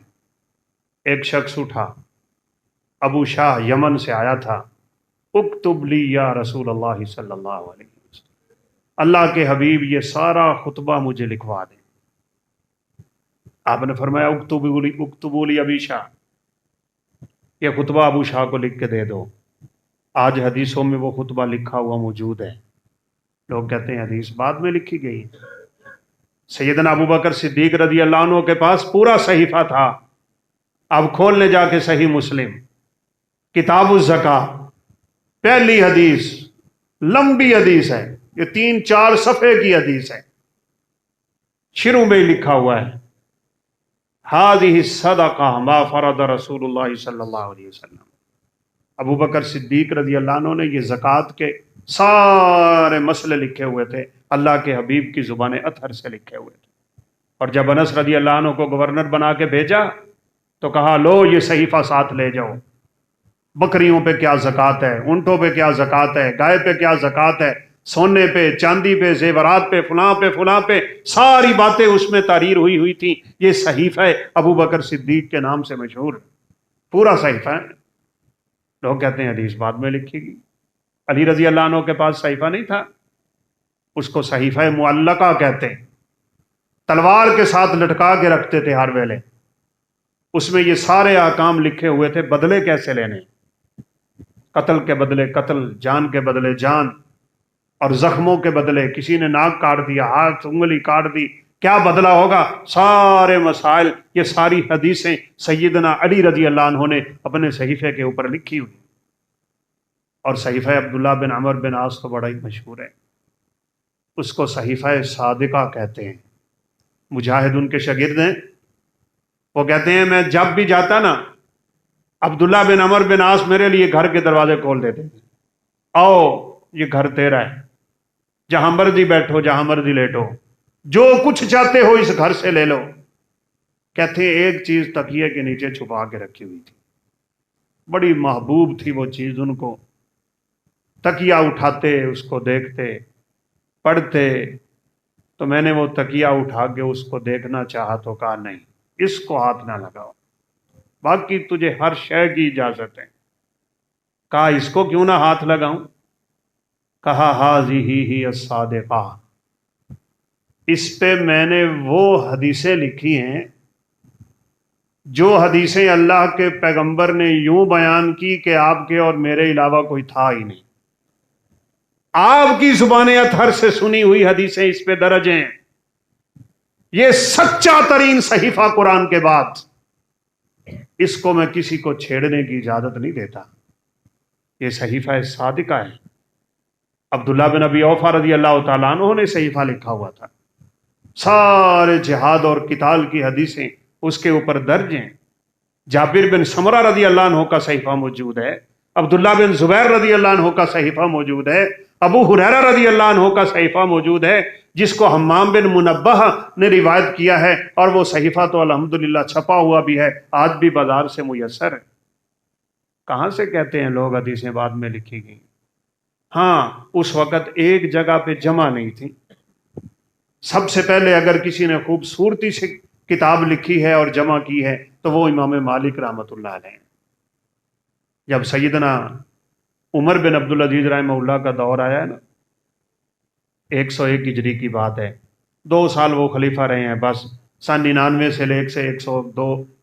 ایک شخص اٹھا، ابو شاہ یمن سے آیا تھا، اکتب لی یا رسول اللہ صلی اللہ علیہ وسلم، اللہ کے حبیب یہ سارا خطبہ مجھے لکھوا دیں۔ آپ نے فرمایا اکتبوا لی ابی شاہ، یہ خطبہ ابو شاہ کو لکھ کے دے دو۔ آج حدیثوں میں وہ خطبہ لکھا ہوا موجود ہے۔ لوگ کہتے ہیں حدیث بعد میں لکھی گئی۔ سیدنا ابو بکر صدیق رضی اللہ عنہ کے پاس پورا صحیفہ تھا۔ اب کھولنے جا کے صحیح مسلم کتاب الزکاۃ، پہلی حدیث، لمبی حدیث ہے، یہ 3-4 صفحے کی حدیث ہے، شروع میں ہی لکھا ہوا ہے ھذہ الصدقہ ما فرض رسول اللہ صلی اللہ علیہ وسلم، ابو بکر صدیق رضی اللہ عنہ نے یہ زکوٰۃ کے سارے مسئلے لکھے ہوئے تھے، اللہ کے حبیب کی زبان اطہر سے لکھے ہوئے تھے۔ اور جب انس رضی اللہ عنہ کو گورنر بنا کے بھیجا تو کہا لو یہ صحیفہ ساتھ لے جاؤ، بکریوں پہ کیا زکوٰۃ ہے، اونٹوں پہ کیا زکوٰۃ ہے، گائے پہ کیا زکوٰۃ ہے، سونے پہ، چاندی پہ، زیورات پہ، فلاں پہ ساری باتیں اس میں تحریر ہوئی تھیں۔ یہ صحیفہ ابو بکر صدیق کے نام سے مشہور، پورا صحیفہ ہے۔ لوگ کہتے ہیں حدیث بعد میں لکھی گئی، علی رضی اللہ عنہ کے پاس صحیفہ نہیں تھا، اس کو صحیفہ معلقہ کہتے ہیں، تلوار کے ساتھ لٹکا کے رکھتے تھے ہر ویلے۔ اس میں یہ سارے احکام لکھے ہوئے تھے، بدلے کیسے لینے، قتل کے بدلے قتل، جان کے بدلے جان، اور زخموں کے بدلے کسی نے ناک کاٹ دیا، ہاتھ انگلی کاٹ دی، کیا بدلہ ہوگا، سارے مسائل، یہ ساری حدیثیں سیدنا علی رضی اللہ عنہ نے اپنے صحیفے کے اوپر لکھی ہوئی۔ اور صحیفہ عبداللہ بن عمر بن عاص تو بڑا ہی مشہور ہے، اس کو صحیفہ صادقہ کہتے ہیں۔ مجاہد ان کے شاگرد ہیں، وہ کہتے ہیں میں جب بھی جاتا نا، عبداللہ بن عمر بن عاص میرے لیے گھر کے دروازے کھول دیتے تھے، آؤ یہ گھر تیرا ہے، جہاں مرضی بیٹھو، جہاں مرضی لیٹو، جو کچھ چاہتے ہو اس گھر سے لے لو۔ کہتے ہیں ایک چیز تکیے کے نیچے چھپا کے رکھی ہوئی تھی، بڑی محبوب تھی وہ چیز ان کو، تکیہ اٹھاتے اس کو دیکھتے پڑھتے، تو میں نے وہ تکیہ اٹھا کے اس کو دیکھنا چاہا تو کہا نہیں، اس کو ہاتھ نہ لگاؤ، باقی تجھے ہر شے کی اجازت ہے۔ کہا اس کو کیوں نہ ہاتھ لگاؤں؟ کہا ہذہ الصادقہ، اس پہ میں نے وہ حدیثیں لکھی ہیں جو حدیثیں اللہ کے پیغمبر نے یوں بیان کی کہ آپ کے اور میرے علاوہ کوئی تھا ہی نہیں، آپ کی زبان اطہر سے سنی ہوئی حدیثیں اس پہ درج ہیں۔ یہ سچا ترین صحیفہ قرآن کے بعد، اس کو میں کسی کو چھیڑنے کی اجازت نہیں دیتا۔ یہ صحیفہ صادقہ ہے، عبداللہ بن ابی اوفا رضی اللہ تعالیٰ عنہ نے صحیفہ لکھا ہوا تھا، سارے جہاد اور قتال کی حدیثیں اس کے اوپر درج ہیں۔ جابر بن سمرہ رضی اللہ عنہ کا صحیفہ موجود ہے، عبداللہ بن زبیر رضی اللہ عنہ کا صحیفہ موجود ہے، ابو ہریرہ رضی اللہ عنہ کا صحیفہ موجود ہے، جس کو حمام بن منبہ نے روایت کیا ہے، اور وہ صحیفہ تو الحمدللہ چھپا ہوا بھی ہے، آج بھی بازار سے میسر ہے۔ کہاں سے کہتے ہیں لوگ حدیثیں بعد میں لکھی گئی؟ ہاں، اس وقت ایک جگہ پہ جمع نہیں تھی۔ سب سے پہلے اگر کسی نے خوبصورتی سے کتاب لکھی ہے اور جمع کی ہے تو وہ امام مالک رحمۃ اللہ علیہ۔ جب سیدنا عمر بن عبدالعزیز رحمہ اللہ کا دور آیا ہے نا، 101 ہجری کی بات ہے، 2 سال وہ خلیفہ رہے ہیں بس، سن 99 سے لے کے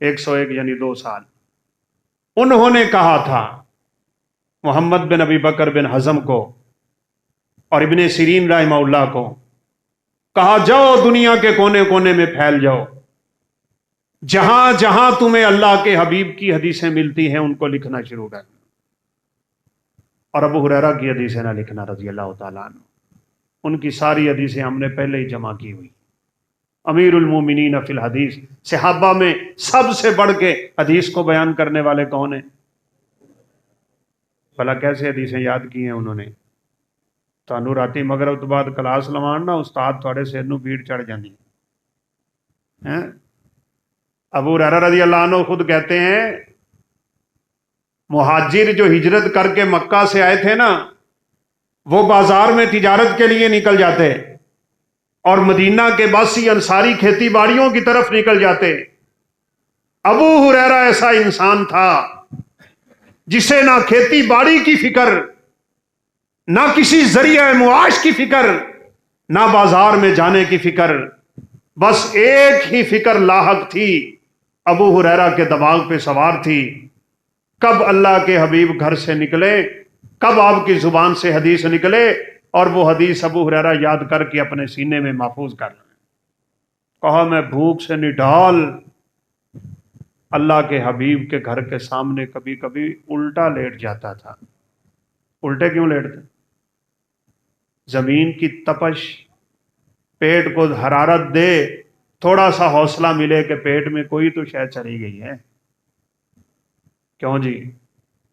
101 یعنی 2 سال۔ انہوں نے کہا تھا محمد بن ابی بکر بن حزم کو اور ابن سیرین رحمہ اللہ کو، کہا جاؤ دنیا کے کونے کونے میں پھیل جاؤ، جہاں جہاں تمہیں اللہ کے حبیب کی حدیثیں ملتی ہیں ان کو لکھنا شروع کر، اور ابو ہریرہ کی حدیثیں نہ لکھنا رضی اللہ تعالیٰ عنہ، ان کی ساری حدیثیں ہم نے پہلے ہی جمع کی ہوئی۔ امیر المومنین فی الحدیث، صحابہ میں سب سے بڑھ کے حدیث کو بیان کرنے والے کون ہیں؟ بھلا کیسے حدیثیں یاد کی ہیں انہوں نے؟ تانوں راتی مغرب تو بعد کلاس لوان نا استاد تھوڑے سر نو بھیڑ چڑھ جاندی ہے۔ ابو ہریرہ رضی اللہ عنہ خود کہتے ہیں مہاجر جو ہجرت کر کے مکہ سے آئے تھے نا، وہ بازار میں تجارت کے لیے نکل جاتے، اور مدینہ کے باسی انصاری کھیتی باڑیوں کی طرف نکل جاتے۔ ابو ہریرہ ایسا انسان تھا جسے نہ کھیتی باڑی کی فکر، نہ کسی ذریعہ معاش کی فکر، نہ بازار میں جانے کی فکر، بس ایک ہی فکر لاحق تھی، ابو ہریرہ کے دماغ پہ سوار تھی، کب اللہ کے حبیب گھر سے نکلے، کب آپ کی زبان سے حدیث نکلے، اور وہ حدیث ابو ہریرہ یاد کر کے اپنے سینے میں محفوظ کر لیں۔ کہا میں بھوک سے نڈال اللہ کے حبیب کے گھر کے سامنے کبھی کبھی الٹا لیٹ جاتا تھا۔ الٹے کیوں لیٹتے؟ زمین کی تپش پیٹ کو حرارت دے، تھوڑا سا حوصلہ ملے کہ پیٹ میں کوئی تو شے چلی گئی ہے، کیوں جی؟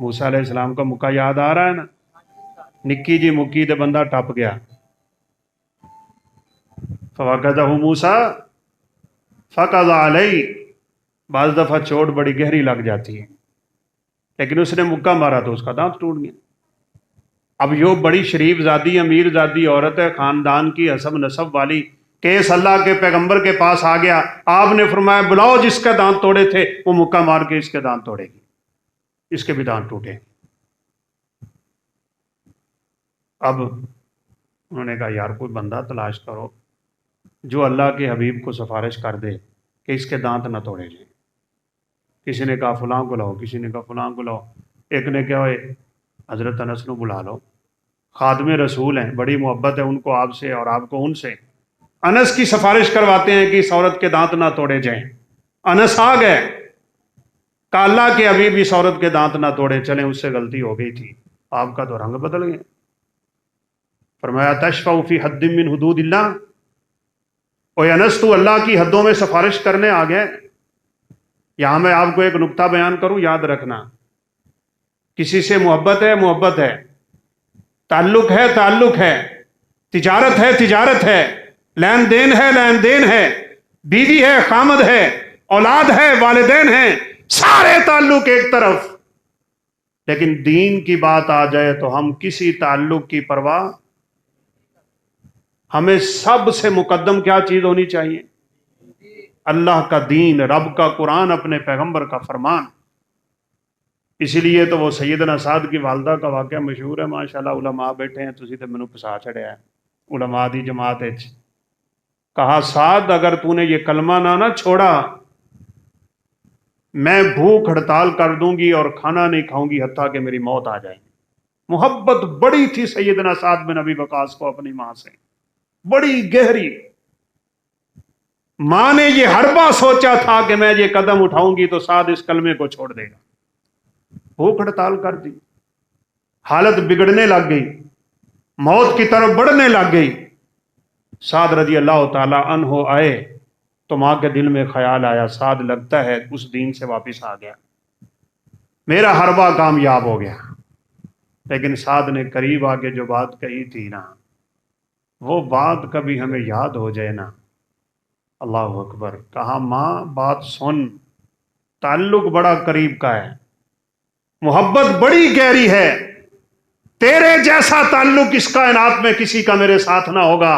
موسیٰ علیہ السلام کا مکہ یاد آ رہا ہے نا؟ نکی جی مکی تے بندہ ٹپ گیا. فوقذہ موسیٰ فقض علیہ. بعض دفعہ چوٹ بڑی گہری لگ جاتی ہے، لیکن اس نے مکہ مارا تو اس کا دانت ٹوٹ گیا. اب یہ بڑی شریف زادی امیر زادی عورت ہے، خاندان کی حسب نسب والی، کیس اللہ کے پیغمبر کے پاس آ گیا. آپ نے فرمایا بلاؤ جس کا دانت توڑے تھے، وہ مکہ مار کے اس کے دانت توڑے گی، اس کے بھی دانت ٹوٹے. اب انہوں نے کہا یار کوئی بندہ تلاش کرو جو اللہ کے حبیب کو سفارش کر دے کہ اس کے دانت نہ توڑے جائیں. کسی نے کہا فلاں کو لاؤ، کسی نے کہا فلاں کو لاؤ. ایک نے کہا حضرت انس کو بلا لو، خادم رسول ہیں، بڑی محبت ہے ان کو آپ سے اور آپ کو ان سے. انس کی سفارش کرواتے ہیں کہ اس عورت کے دانت نہ توڑے جائیں. انس آ گئے، کہ اللہ کے حبیب اس عورت کے دانت نہ توڑے، چلیں اس سے غلطی ہو گئی تھی. آپ کا تو رنگ بدل گیا. فرمایا تشفع فی حد من حدود اللہ. اوے انس تو اللہ کی حدوں میں سفارش کرنے آ گئے. یہاں میں آپ کو ایک نکتہ بیان کروں، یاد رکھنا. کسی سے محبت ہے، محبت ہے، تعلق ہے، تعلق ہے، تجارت ہے، تجارت ہے، لین دین ہے، لین دین ہے، بیوی ہے، خامد ہے، اولاد ہے، والدین ہیں، سارے تعلق ایک طرف. لیکن دین کی بات آ جائے تو ہم کسی تعلق کی پرواہ، ہمیں سب سے مقدم کیا چیز ہونی چاہیے؟ اللہ کا دین، رب کا قرآن، اپنے پیغمبر کا فرمان. اسی لیے تو وہ سیدنا سعد کی والدہ کا واقعہ مشہور ہے. ماشاءاللہ علماء بیٹھے ہیں، تسی تے مینوں پسا چھڑیا ہے علماء دی جماعت وچ. کہا سعد اگر تو نے یہ کلمہ نہ چھوڑا، میں بھوک ہڑتال کر دوں گی اور کھانا نہیں کھاؤں گی حتیٰ کہ میری موت آ جائے. محبت بڑی تھی سیدنا سعد بن ابی وقاص کو اپنی ماں سے، بڑی گہری. ماں نے یہ حربہ سوچا تھا کہ میں یہ قدم اٹھاؤں گی تو سعد اس کلمے کو چھوڑ دے گا. بھوک ہڑتال کر دی، حالت بگڑنے لگ گئی، موت کی طرف بڑھنے لگ گئی. سعد رضی اللہ تعالی عنہ آئے تو ماں کے دل میں خیال آیا سعد لگتا ہے اس دین سے واپس آ گیا، میرا حربہ کامیاب ہو گیا. لیکن سعد نے قریب آ کے جو بات کہی تھی نا، وہ بات کبھی ہمیں یاد ہو جائے نا. اللہ اکبر. کہا ماں بات سن، تعلق بڑا قریب کا ہے، محبت بڑی گہری ہے، تیرے جیسا تعلق اس کائنات میں کسی کا میرے ساتھ نہ ہوگا.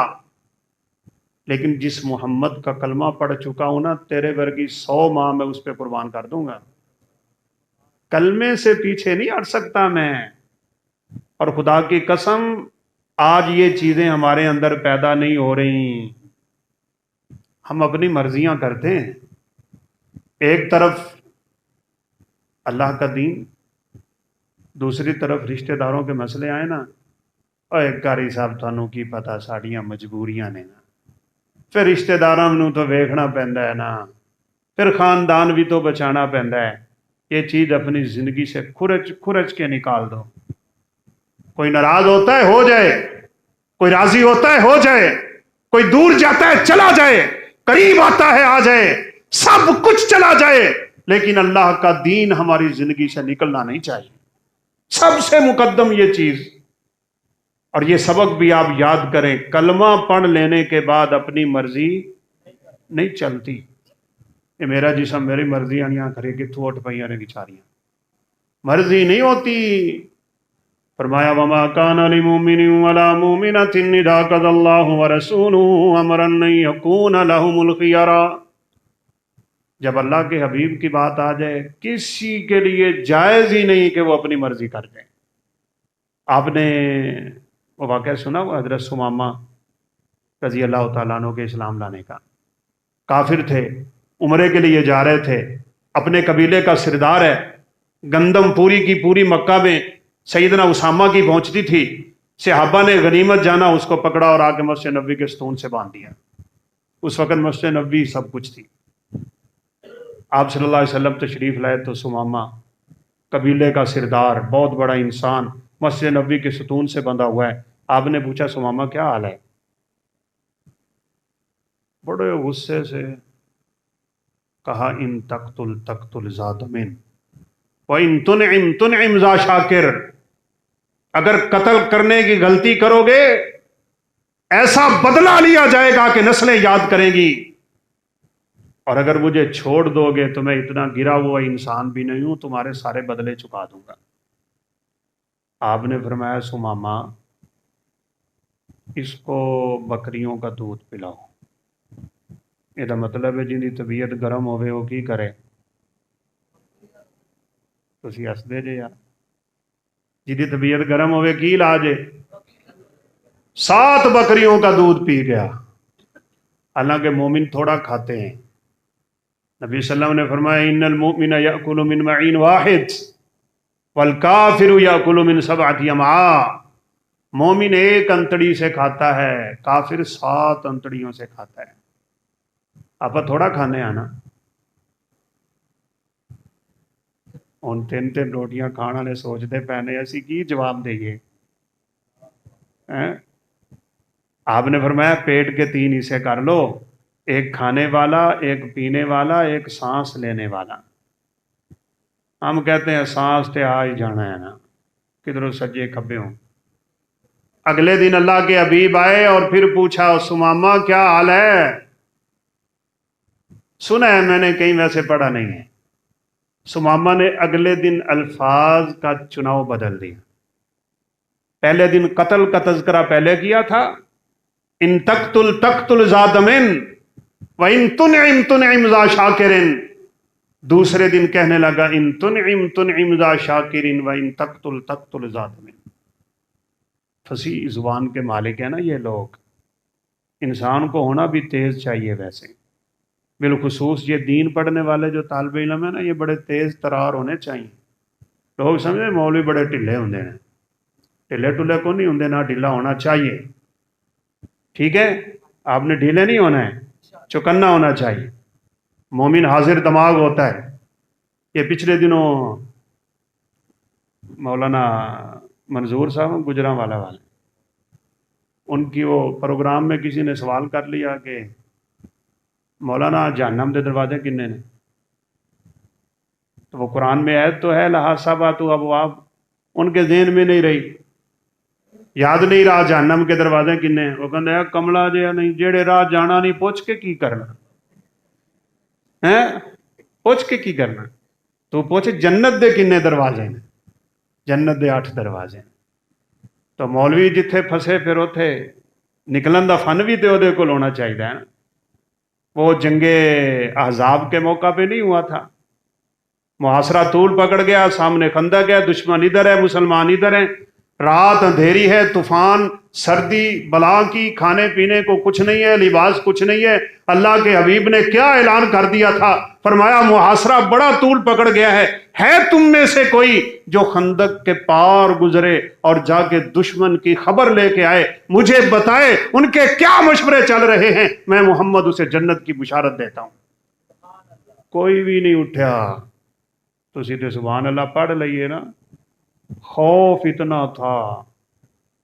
لیکن جس محمد کا کلمہ پڑھ چکا ہوں نا، تیرے ورگی 100 ماں میں اس پہ قربان کر دوں گا. کلمے سے پیچھے نہیں ہٹ سکتا میں. اور خدا کی قسم آج یہ چیزیں ہمارے اندر پیدا نہیں ہو رہی. ہم اپنی مرضیاں کرتے ہیں. ایک طرف اللہ کا دین، دوسری طرف رشتہ داروں کے مسئلے آئے نا، اے کاری صاحب تھانوں کی پتہ ساڑیاں مجبوریاں نے نا، پھر رشتہ داراں نوں تو ویکھنا پیندا ہے نا، پھر خاندان بھی تو بچانا پیندا ہے. یہ چیز اپنی زندگی سے کھرچ کے نکال دو. کوئی ناراض ہوتا ہے ہو جائے، کوئی راضی ہوتا ہے ہو جائے، کوئی دور جاتا ہے چلا جائے، قریب آتا ہے آ جائے، سب کچھ چلا جائے، لیکن اللہ کا دین ہماری زندگی سے نکلنا نہیں چاہیے. سب سے مقدم یہ چیز. اور یہ سبق بھی آپ یاد کریں، کلمہ پڑھ لینے کے بعد اپنی مرضی نہیں چلتی. یہ میرا جسم میری مرضی آنیاں کرے کتھوں اٹھ پئیاں نے بیچاریاں، مرضی نہیں ہوتی. فرمایا وما کان لمؤمن ولا مؤمنۃ اذا قضى الله ورسوله امرا ان يكون لهم الخيار. جب اللہ کے حبیب کی بات آ جائے کسی کے لیے جائز ہی نہیں کہ وہ اپنی مرضی کر دیں. آپ نے وہ واقعہ سنا وہ حضرت ثمامہ رضی اللہ تعالیٰ عنہ کے اسلام لانے کا. کافر تھے، عمرے کے لیے جا رہے تھے، اپنے قبیلے کا سردار ہے. گندم پوری کی پوری مکہ میں سیدنا اسامہ کی پہنچتی تھی. صحابہ نے غنیمت جانا اس کو پکڑا اور آ کے مسجد نبوی کے ستون سے باندھ دیا. اس وقت مسجد نبوی سب کچھ تھی. آپ صلی اللہ علیہ وسلم تشریف لائے تو ثمامہ قبیلے کا سردار، بہت بڑا انسان، مسجد نبوی کے ستون سے بندھا ہوا ہے. آپ نے پوچھا ثمامہ کیا حال ہے؟ بڑے غصے سے کہا ان تقتل تقتل ذا دمن، وَإِن تُنْعِمْ تُنْعِمْ ذَا شَاکِر، اگر قتل کرنے کی غلطی کرو گے ایسا بدلہ لیا جائے گا کہ نسلیں یاد کریں گی، اور اگر مجھے چھوڑ دو گے تو میں اتنا گرا ہوا انسان بھی نہیں ہوں، تمہارے سارے بدلے چکا دوں گا۔ آپ نے فرمایا سمامہ اس کو بکریوں کا دودھ پلاؤ۔ یہ مطلب ہے جن کی طبیعت گرم ہوئے وہ کی کرے؟ تسی ہس دے جے یار، جن کی طبیعت گرم ہوئے کی علاج ہے؟ 7 بکریوں کا دودھ پی گیا۔ حالانکہ مومن تھوڑا کھاتے ہیں، نبی صلی اللہ علیہ وسلم نے فرمایا ان المؤمن یأکل من معین واحد والکافر یأکل من 7 امعاء، مومن ایک انتڑی سے کھاتا ہے، کافر 7 انتڑیوں سے کھاتا ہے۔ آپ تھوڑا کھانے آنا، ان 3 روٹیاں کھانا نے سوچتے پہنے ایسی کی جواب دئیے۔ آپ نے فرمایا پیٹ کے 3 حصے کر لو، ایک کھانے والا، ایک پینے والا، ایک سانس لینے والا۔ ہم کہتے ہیں سانس تے آ ہی جانا ہے نا، کدھروں سجے کھبے ہوں۔ اگلے دن اللہ کے حبیب آئے اور پھر پوچھا سمامہ کیا حال ہے؟ سنا ہے میں نے کہیں ویسے پڑھا نہیں ہے۔ سمامہ نے اگلے دن الفاظ کا چناؤ بدل دیا۔ پہلے دن قتل کا تذکرہ پہلے کیا تھا، ان تقتل تقتل ذا دمن وان تنعم تنعم ذا شاکر، دوسرے دن کہنے لگا ان تنعم تنعم ذا شاکر وان تقتل تقتل ذا دمن۔ فصیح زبان کے مالک ہیں نا یہ لوگ۔ انسان کو ہونا بھی تیز چاہیے ویسے، بالخصوص یہ دین پڑھنے والے جو طالب علم ہیں نا، یہ بڑے تیز ترار ہونے چاہیے۔ لوگ سمجھے مولوی بڑے ٹھلے ہوندے ہیں، ٹھلے ٹلے کو نہیں ہوندے، نہ ڈھیلا ہونا چاہیے، ٹھیک ہے؟ آپ نے ڈھیلے نہیں ہونا ہے، چوکنا ہونا چاہیے۔ مومن حاضر دماغ ہوتا ہے۔ یہ پچھلے دنوں مولانا منظور صاحب گجرانوالہ والے، ان کی وہ پروگرام میں کسی نے سوال کر لیا کہ مولانا جہنم دے دروازے کنے نے؟ تو وہ قرآن میں آیت تو ہے لہا سبعۃ ابواب، ان کے ذہن میں نہیں رہی، یاد نہیں رہا جہنم کے دروازے کنے ہیں۔ وہ کہتے ہیں کملا جہا نہیں، جیڑے راہ جانا نہیں پوچھ کے کی کرنا ہے؟ پوچھ کے کی کرنا؟ تو پوچھ جنت دے کنے دروازے ہیں؟ جنت دے 8 دروازے ہیں۔ تو مولوی جتھے پھسے پھر اوتھے نکلن دا فن بھی تے اودے کول ہونا چاہیے نا۔ وہ جنگ احزاب کے موقع پہ نہیں ہوا تھا، محاصرہ طول پکڑ گیا، سامنے خندق ہے، دشمن ادھر ہے، مسلمان ادھر ہیں، رات اندھیری ہے، طوفان، سردی بلا کی، کھانے پینے کو کچھ نہیں ہے، لباس کچھ نہیں ہے۔ اللہ کے حبیب نے کیا اعلان کر دیا تھا؟ فرمایا محاصرہ بڑا طول پکڑ گیا ہے تم میں سے کوئی جو خندق کے پار گزرے اور جا کے دشمن کی خبر لے کے آئے، مجھے بتائے ان کے کیا مشورے چل رہے ہیں، میں محمد اسے جنت کی بشارت دیتا ہوں۔ کوئی بھی نہیں اٹھا۔ تو سیدھے سبحان اللہ پڑھ لئیے نا۔ خوف اتنا تھا،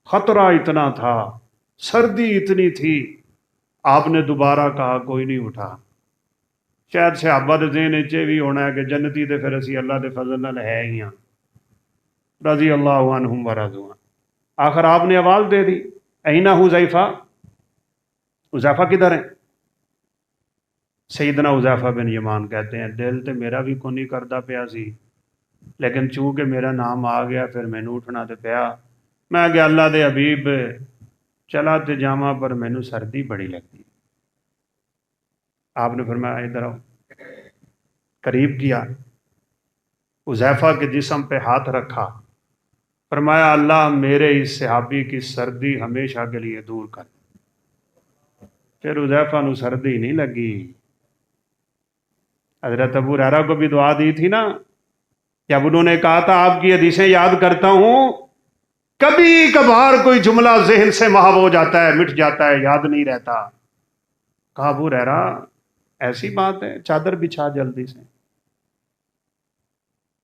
خطرہ اتنا تھا، سردی اتنی تھی، آپ نے دوبارہ کہا کوئی نہیں اٹھا۔ شاید صحابہ دے ذہن وچ بھی ہونا ہے کہ جنتی دے پھر اسی اللہ دے فضل نال ہے ہی ہاں، رضی اللہ عنہم ورضوا عنہ۔ آخر آپ نے آواز دے دی این حذیفہ، حذیفہ کدھر ہیں؟ سیدنا حذیفہ بن یمان کہتے ہیں دل تے میرا بھی کونی کردا پیا سی، لیکن چونکہ میرا نام آ گیا پھر مینوں اٹھنا تے پیا۔ میں کہ اللہ دے حبیب چلا تے جاواں پر مینوں سردی بڑی لگتی۔ آپ نے فرمایا ادھر آؤ، قریب کیا، حذیفہ کے جسم پہ ہاتھ رکھا، فرمایا اللہ میرے اس صحابی کی سردی ہمیشہ کے لیے دور کر۔ پھر حذیفہ نو سردی نہیں لگی۔ حضرت ابو ہریرہ کو بھی دعا دی تھی نا، جب انہوں نے کہا تھا آپ کی حدیثیں یاد کرتا ہوں، کبھی کبھار کوئی جملہ ذہن سے محو ہو جاتا ہے، مٹ جاتا ہے، یاد نہیں رہتا۔ کہا ابو ہریرہ ایسی بات ہے، چادر بچھا جلدی سے۔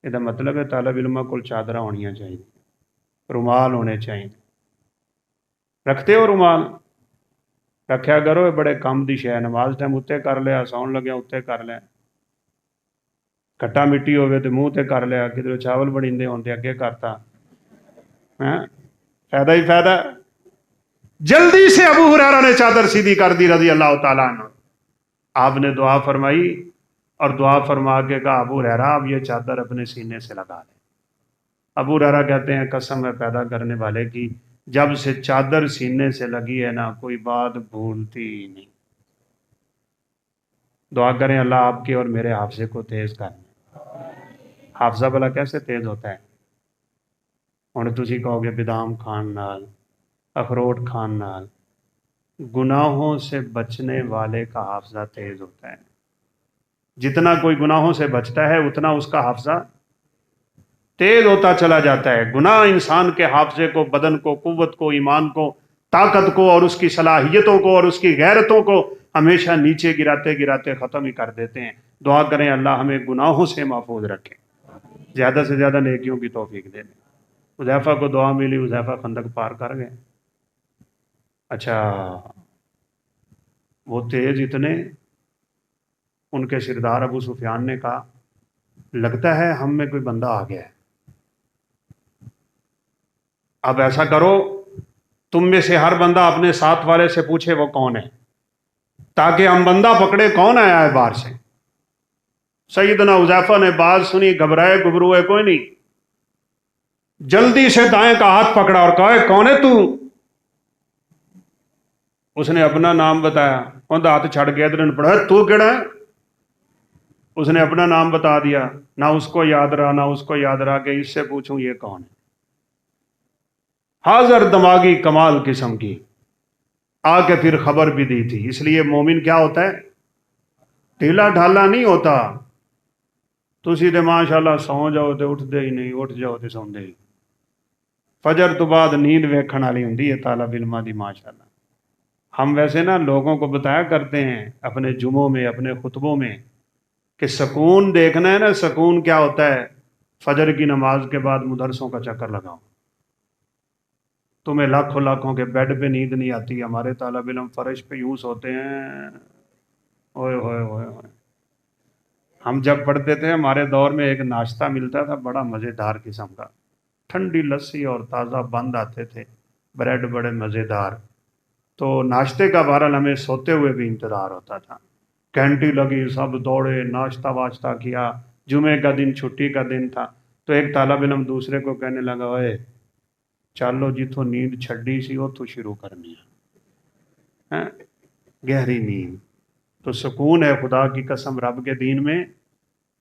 یہ مطلب ہے طالب علمہ کو چادرہ ہونیاں چاہیے، رومال ہونے چاہیے۔ رکھتے ہو رومال؟ رکھیا کرو، بڑے کام دی شے، نماز ٹائم اتنے کر لیا، سون لگیا اتنے کر لیا۔ کھٹا مٹی ہوئے تو منہ تے کر لیا، کدھر چاول بڑیندے ہوندے اگے کرتا، فائدہ ہی فائدہ۔ جلدی سے ابو ہریرہ نے چادر سیدھی کر دی رضی اللہ تعالیٰ عنہ۔ آپ نے دعا فرمائی اور دعا فرما کے کہا ابو ہریرہ آپ یہ چادر اپنے سینے سے لگا لیں۔ ابو ہریرہ کہتے ہیں قسم ہے پیدا کرنے والے کی، جب سے چادر سینے سے لگی ہے نا کوئی بات بھولتی ہی نہیں۔ دعا کریں اللہ آپ کے اور میرے حافظے کو تیز کریں۔ حافظہ بلا کیسے تیز ہوتا ہے؟ ہن تسی کہو گے بادام کھان نال، اخروٹ کھان نال، گناہوں سے بچنے والے کا حافظہ تیز ہوتا ہے۔ جتنا کوئی گناہوں سے بچتا ہے اتنا اس کا حافظہ تیز ہوتا چلا جاتا ہے۔ گناہ انسان کے حافظے کو، بدن کو، قوت کو، ایمان کو، طاقت کو اور اس کی صلاحیتوں کو اور اس کی غیرتوں کو ہمیشہ نیچے گراتے گراتے ختم ہی کر دیتے ہیں۔ دعا کریں اللہ ہمیں گناہوں سے محفوظ رکھے، زیادہ سے زیادہ نیکیوں کی توفیق دے دیں۔ حذیفہ کو دعا ملی، حذیفہ خندق پار کر گئے۔ اچھا وہ تیز اتنے، ان کے سردار ابو سفیان نے کہا لگتا ہے ہم میں کوئی بندہ آ گیا ہے، اب ایسا کرو تم میں سے ہر بندہ اپنے ساتھ والے سے پوچھے وہ کون ہے، تاکہ ہم بندہ پکڑے کون آیا ہے باہر سے۔ سیدنا حذیفہ نے بات سنی، گھبرائے گبروئے کوئی نہیں، جلدی سے دائیں کا ہاتھ پکڑا اور کہا کون ہے تو؟ اس نے اپنا نام بتایا، ان ہاتھ چھڑ گیا ادھر پڑھا تو کیڑا ہے؟ اس نے اپنا نام بتا دیا، نہ اس کو یاد رہا نہ اس کو یاد رہا کہ اس سے پوچھوں یہ کون ہے۔ حاضر دماغی کمال قسم کی، آ کے پھر خبر بھی دی تھی۔ اس لیے مومن کیا ہوتا ہے؟ ڈھیلا ڈھالا نہیں ہوتا۔ تو سیدھے ماشاءاللہ سو جاؤ تے اٹھ دے ہی نہیں، اٹھ جاؤ تے سوندے ہی۔ فجر تو بعد نیند ویکھن والی ہوندی ہے طالب علماں دی ماشاءاللہ۔ ہم ویسے نا لوگوں کو بتایا کرتے ہیں اپنے جمعوں میں، اپنے خطبوں میں، کہ سکون دیکھنا ہے نا، سکون کیا ہوتا ہے؟ فجر کی نماز کے بعد مدرسوں کا چکر لگاؤ، تمہیں لاکھوں لاکھوں کے بیڈ پہ نیند نہیں آتی۔ ہمارے طالب علم فرش پہ یوں سوتے ہیں، اوئے ہوئے ہوئے ہوئے۔ ہم جب پڑھتے تھے ہمارے دور میں ایک ناشتہ ملتا تھا بڑا مزیدار قسم کا، ٹھنڈی لسی اور تازہ بند آتے تھے، بریڈ بڑے مزیدار۔ تو ناشتے کا بہرحال ہمیں سوتے ہوئے بھی انتظار ہوتا تھا۔ گھنٹی لگی، سب دوڑے، ناشتہ واشتہ کیا، جمعے کا دن چھٹی کا دن تھا۔ تو ایک طالب علم دوسرے کو کہنے لگا اوئے چلو جتوں نیند چھڈی سی اتوں شروع کرنی ہے، گہری نیند۔ تو سکون ہے، خدا کی قسم رب کے دین میں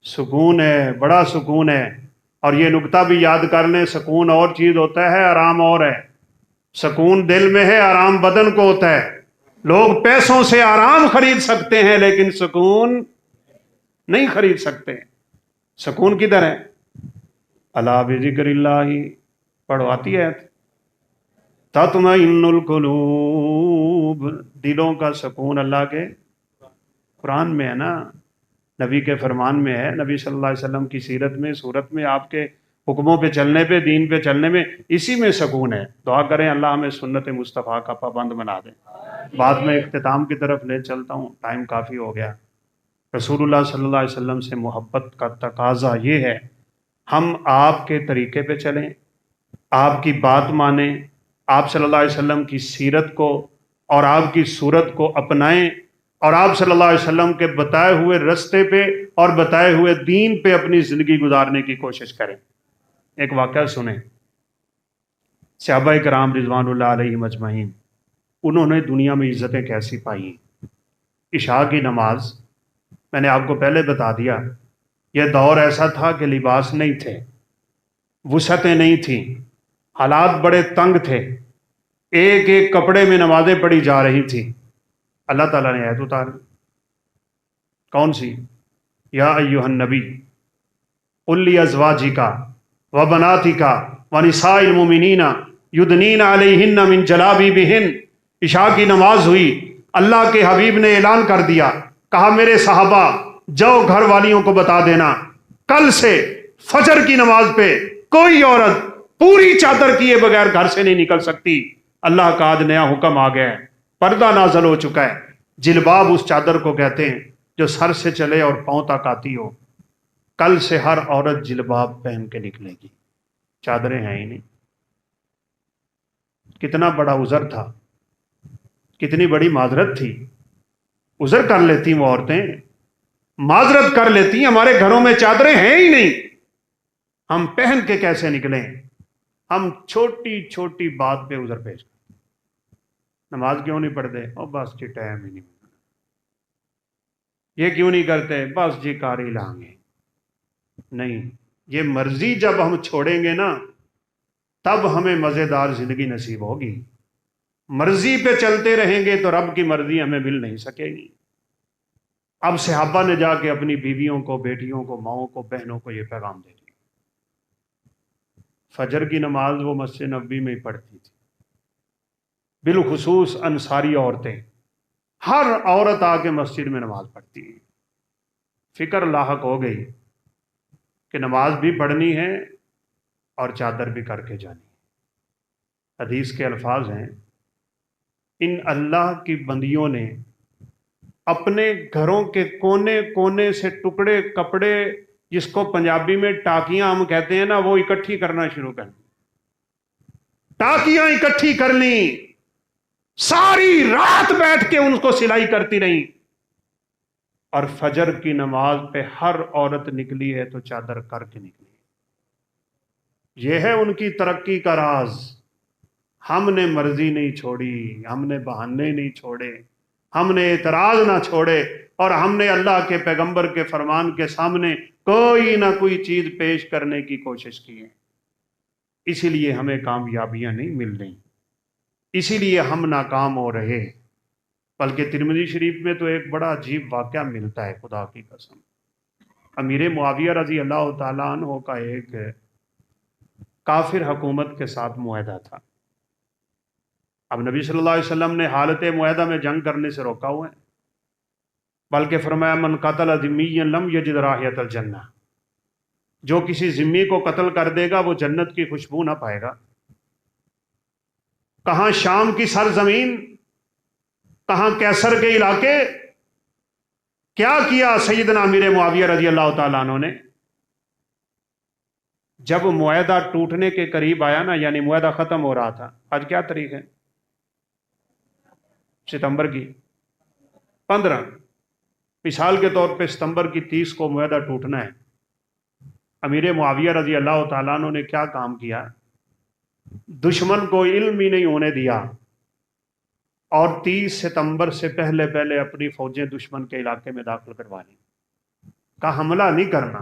سکون ہے، بڑا سکون ہے۔ اور یہ نکتہ بھی یاد کر لیں، سکون اور چیز ہوتا ہے، آرام اور ہے۔ سکون دل میں ہے، آرام بدن کو ہوتا ہے۔ لوگ پیسوں سے آرام خرید سکتے ہیں لیکن سکون نہیں خرید سکتے۔ سکون کدھر ہے؟ الا بذکر اللہ، پڑھو آتی ہے تطمئن القلوب، دلوں کا سکون اللہ کے قرآن میں ہے نا، نبی کے فرمان میں ہے، نبی صلی اللہ علیہ وسلم کی سیرت میں، صورت میں، آپ کے حکموں پہ چلنے پہ، دین پہ چلنے میں، اسی میں سکون ہے۔ دعا کریں اللہ ہمیں سنت مصطفیٰ کا پابند بنا دیں۔ بعد میں اختتام کی طرف لے چلتا ہوں، ٹائم کافی ہو گیا۔ رسول اللہ صلی اللہ علیہ وسلم سے محبت کا تقاضا یہ ہے ہم آپ کے طریقے پہ چلیں، آپ کی بات مانیں، آپ صلی اللہ علیہ وسلم کی سیرت کو اور آپ کی صورت کو اپنائیں، اور آپ صلی اللہ علیہ وسلم کے بتائے ہوئے رستے پہ اور بتائے ہوئے دین پہ اپنی زندگی گزارنے کی کوشش کریں۔ ایک واقعہ سنیں، صحابہ کرام رضوان اللہ علیہم اجمعین، انہوں نے دنیا میں عزتیں کیسی پائی۔ عشاء کی نماز میں نے آپ کو پہلے بتا دیا، یہ دور ایسا تھا کہ لباس نہیں تھے، وسعتیں نہیں تھیں، حالات بڑے تنگ تھے، ایک ایک کپڑے میں نمازیں پڑھی جا رہی تھیں۔ اللہ تعالیٰ نے آیت اتاری، کون سی؟ یا ایھا النبی قل لازواجک وبناتک ونساء المؤمنین یدنین علیہن من جلابیبہن۔ عشاء کی نماز ہوئی، اللہ کے حبیب نے اعلان کر دیا، کہا میرے صحابہ جاؤ گھر والیوں کو بتا دینا کل سے فجر کی نماز پہ کوئی عورت پوری چادر کیے بغیر گھر سے نہیں نکل سکتی۔ اللہ کا آج نیا حکم آ گیا ہے، پردہ نازل ہو چکا ہے۔ جلباب اس چادر کو کہتے ہیں جو سر سے چلے اور پاؤں تک آتی ہو۔ کل سے ہر عورت جلباب پہن کے نکلے گی، چادریں ہیں ہی نہیں۔ کتنا بڑا عذر تھا، کتنی بڑی معذرت تھی۔ عذر کر لیتی وہ عورتیں، معذرت کر لیتی، ہمارے گھروں میں چادریں ہیں ہی نہیں، ہم پہن کے کیسے نکلیں؟ ہم چھوٹی چھوٹی بات پہ عذر پیش کرتے، نماز کیوں نہیں پڑھتے؟ اور بس جی ٹائم ہی نہیں ملتا۔ یہ کیوں نہیں کرتے؟ بس جی کاری لائیں گے۔ نہیں، یہ مرضی جب ہم چھوڑیں گے نا تب ہمیں مزیدار زندگی نصیب ہوگی۔ مرضی پہ چلتے رہیں گے تو رب کی مرضی ہمیں مل نہیں سکے گی۔ اب صحابہ نے جا کے اپنی بیویوں کو، بیٹیوں کو، ماؤں کو، بہنوں کو یہ پیغام دے دیا۔ فجر کی نماز وہ مسجد نبوی میں ہی پڑھتی تھی، بالخصوص انصاری عورتیں، ہر عورت آ کے مسجد میں نماز پڑھتی ہے۔ فکر لاحق ہو گئی کہ نماز بھی پڑھنی ہے اور چادر بھی کر کے جانی ہے۔ حدیث کے الفاظ ہیں، ان اللہ کی بندیوں نے اپنے گھروں کے کونے کونے سے ٹکڑے کپڑے، جس کو پنجابی میں ٹاکیاں ہم کہتے ہیں نا، وہ اکٹھی کرنا شروع کر دی۔ ٹاکیاں اکٹھی کر لیں، ساری رات بیٹھ کے ان کو سلائی کرتی رہیں، اور فجر کی نماز پہ ہر عورت نکلی ہے تو چادر کر کے نکلی۔ یہ ہے ان کی ترقی کا راز۔ ہم نے مرضی نہیں چھوڑی، ہم نے بہانے نہیں چھوڑے، ہم نے اعتراض نہ چھوڑے، اور ہم نے اللہ کے پیغمبر کے فرمان کے سامنے کوئی نہ کوئی چیز پیش کرنے کی کوشش کی ہے۔ اسی لیے ہمیں کامیابیاں نہیں مل رہی، اسی لیے ہم ناکام ہو رہے۔ بلکہ ترمذی شریف میں تو ایک بڑا عجیب واقعہ ملتا ہے، خدا کی قسم۔ امیر معاویہ رضی اللہ تعالیٰ عنہ کا ایک کافر حکومت کے ساتھ معاہدہ تھا۔ اب نبی صلی اللہ علیہ وسلم نے حالت معاہدہ میں جنگ کرنے سے روکا ہوا ہے، بلکہ فرمایا من قتل ذمیا لم یجد رائحۃ الجنہ، جو کسی ذمی کو قتل کر دے گا وہ جنت کی خوشبو نہ پائے گا۔ کہاں شام کی سرزمین، کہاں کیسر کے علاقے، کیا کیا سیدنا امیر معاویہ رضی اللہ تعالیٰ عنہ نے؟ جب معاہدہ ٹوٹنے کے قریب آیا نا، یعنی معاہدہ ختم ہو رہا تھا، آج کیا تاریخ ہے؟ ستمبر کی 15، مثال کے طور پہ ستمبر کی 30 کو معاہدہ ٹوٹنا ہے۔ امیر معاویہ رضی اللہ تعالیٰ عنہ نے کیا کام کیا؟ دشمن کو علم ہی نہیں ہونے دیا، اور 30 ستمبر سے پہلے پہلے اپنی فوجیں دشمن کے علاقے میں داخل کروا لیں۔ کہا حملہ نہیں کرنا،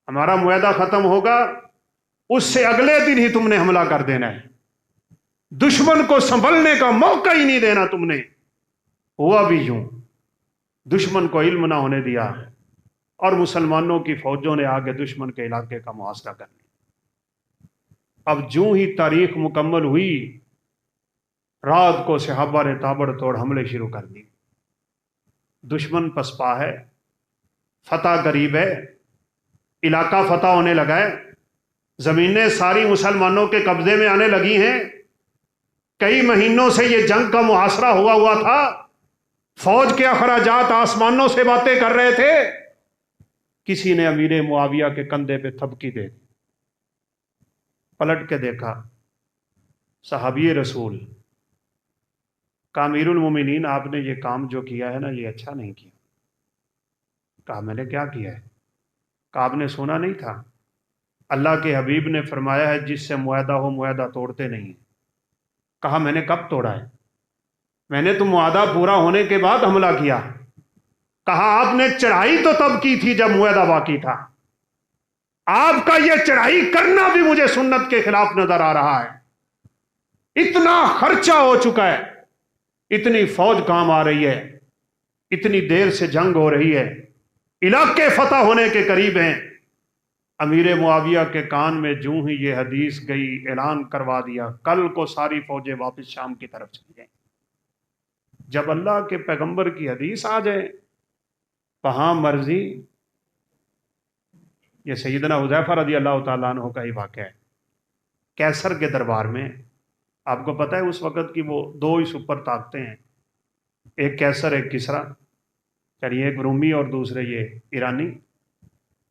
ہمارا معاہدہ ختم ہوگا اس سے اگلے دن ہی تم نے حملہ کر دینا ہے، دشمن کو سنبھلنے کا موقع ہی نہیں دینا تم نے۔ ہوا بھی یوں، دشمن کو علم نہ ہونے دیا، اور مسلمانوں کی فوجوں نے آگے دشمن کے علاقے کا محاصرہ کر لیا۔ اب جوں ہی تاریخ مکمل ہوئی، رات کو صحابہ نے تابڑ توڑ حملے شروع کر دیے۔ دشمن پسپا ہے، فتح قریب ہے، علاقہ فتح ہونے لگا ہے، زمینیں ساری مسلمانوں کے قبضے میں آنے لگی ہیں۔ کئی مہینوں سے یہ جنگ کا محاصرہ ہوا تھا، فوج کے اخراجات آسمانوں سے باتیں کر رہے تھے۔ کسی نے امیر معاویہ کے کندھے پہ تھپکی دے دی، پلٹ کے دیکھا، صحابی رسول، کہا امیر المومنین آپ نے یہ کام جو کیا ہے نا یہ اچھا نہیں کیا۔ کہا میں نے کیا کیا ہے؟ کہا آپ نے سنا نہیں تھا اللہ کے حبیب نے فرمایا ہے جس سے معاہدہ ہو معاہدہ توڑتے نہیں۔ کہا میں نے کب توڑا ہے؟ میں نے تو معاہدہ پورا ہونے کے بعد حملہ کیا۔ کہا آپ نے چڑھائی تو تب کی تھی جب معاہدہ باقی تھا، آپ کا یہ چڑھائی کرنا بھی مجھے سنت کے خلاف نظر آ رہا ہے۔ اتنا خرچہ ہو چکا ہے، اتنی فوج کام آ رہی ہے، اتنی دیر سے جنگ ہو رہی ہے، علاقے فتح ہونے کے قریب ہیں۔ امیر معاویہ کے کان میں جوں ہی یہ حدیث گئی، اعلان کروا دیا کل کو ساری فوجیں واپس شام کی طرف چلی جائیں۔ جب اللہ کے پیغمبر کی حدیث آ جائے، وہاں مرضی۔ یہ سیدنا حذیفہ رضی اللہ تعالیٰ عنہ کا ہی واقعہ ہے۔ کیسر کے دربار میں، آپ کو پتہ ہے اس وقت کی وہ دو ہی سپر طاقتیں ہیں، ایک کیسر ایک کسریٰ، یعنی ایک رومی اور دوسرے یہ ایرانی۔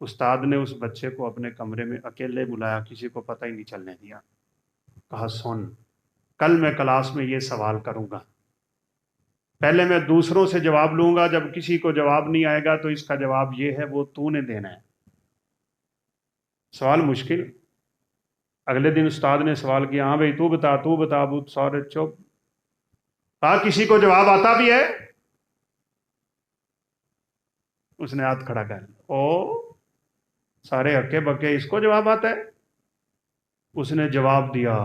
استاد نے اس بچے کو اپنے کمرے میں اکیلے بلایا، کسی کو پتہ ہی نہیں چلنے دیا، کہا سن، کل میں کلاس میں یہ سوال کروں گا، پہلے میں دوسروں سے جواب لوں گا، جب کسی کو جواب نہیں آئے گا تو اس کا جواب یہ ہے، وہ تو نے دینا ہے۔ سوال مشکل۔ اگلے دن استاد نے سوال کیا، ہاں بھائی تو بتا تو بتا، وہ سارے چپ۔ کہا کسی کو جواب آتا بھی ہے؟ اس نے ہاتھ کھڑا کر لیا، او سارے ہکے بکے، اس کو جواب آتا ہے؟ اس نے جواب دیا،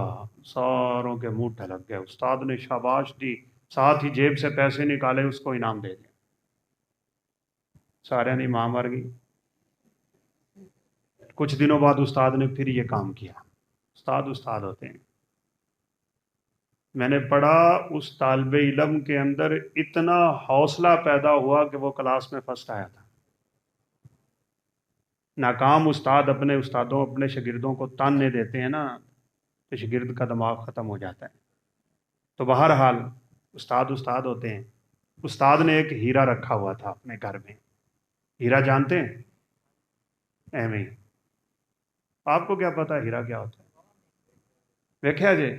ساروں کے منہ ٹھلک گئے، استاد نے شاباش دی، ساتھ ہی جیب سے پیسے نکالے، اس کو انعام دے دیا۔ سارے نے ماں مر گئی۔ کچھ دنوں بعد استاد نے پھر یہ کام کیا۔ استاد ہوتے ہیں۔ میں نے پڑھا اس طالب علم کے اندر اتنا حوصلہ پیدا ہوا کہ وہ کلاس میں فرسٹ آیا تھا۔ ناکام استاد اپنے شاگردوں کو تاننے دیتے ہیں نا، تو شاگرد کا دماغ ختم ہو جاتا ہے۔ تو بہرحال استاد ہوتے ہیں۔ استاد نے ایک ہیرا رکھا ہوا تھا اپنے گھر میں۔ ہیرا جانتے ہیں؟ ایویں ہی۔ آپ کو کیا پتا ہیرا کیا ہوتا ہے؟ ویکھیا جے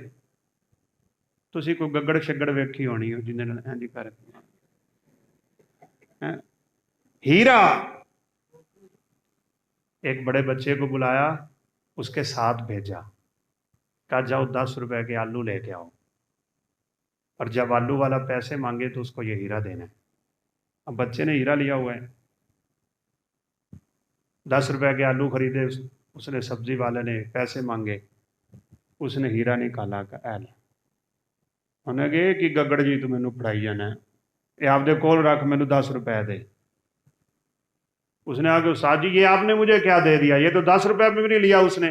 تسی کوئی گگڑ شگڑ ویکھی ہونی ہو جنہیں ہاں جی کر ہیرا۔ ایک بڑے بچے کو بلایا، اس کے ساتھ بھیجا، کہا جاؤ 10 روپے کے آلو لے کے آؤ، اور جب آلو والا پیسے مانگے تو اس کو یہ ہیرا دینا ہے۔ اب بچے نے ہیرا لیا ہوا ہے، 10 روپے کے آلو خریدے، اس نے سبزی والے نے پیسے مانگے، اس نے ہیرا نکالا کہ اے لے، انہیں کہے کہ گگڑ جی تو مینوں پڑھائی جانا ہے، یہ آپ دے کول رکھ، مینوں 10 روپے دے۔ اس نے آگے استاد جی یہ آپ نے مجھے کیا دے دیا، یہ تو 10 روپے بھی نہیں لیا اس نے۔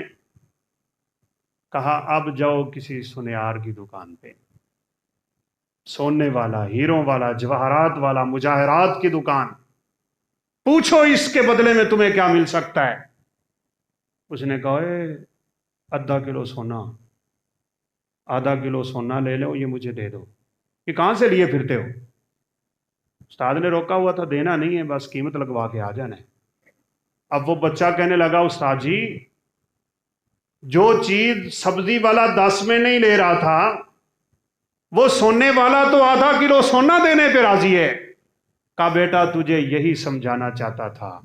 کہا اب جاؤ کسی سنیار کی دکان پہ، سونے والا، ہیروں والا، جواہرات والا، مجاہرات کی دکان، پوچھو اس کے بدلے میں تمہیں کیا مل سکتا ہے۔ اس نے کہا آدھا کلو سونا، آدھا کلو سونا لے لو، یہ مجھے دے دو۔ یہ کہاں سے لیے پھرتے ہو؟ استاد نے روکا ہوا تھا، دینا نہیں ہے، بس قیمت لگوا کے آ جانا ہے۔ اب وہ بچہ کہنے لگا استاد جی جو چیز سبزی والا 10 میں نہیں لے رہا تھا، وہ سونے والا تو آدھا کلو سونا دینے پہ راضی ہے۔ کہا بیٹا تجھے یہی سمجھانا چاہتا تھا،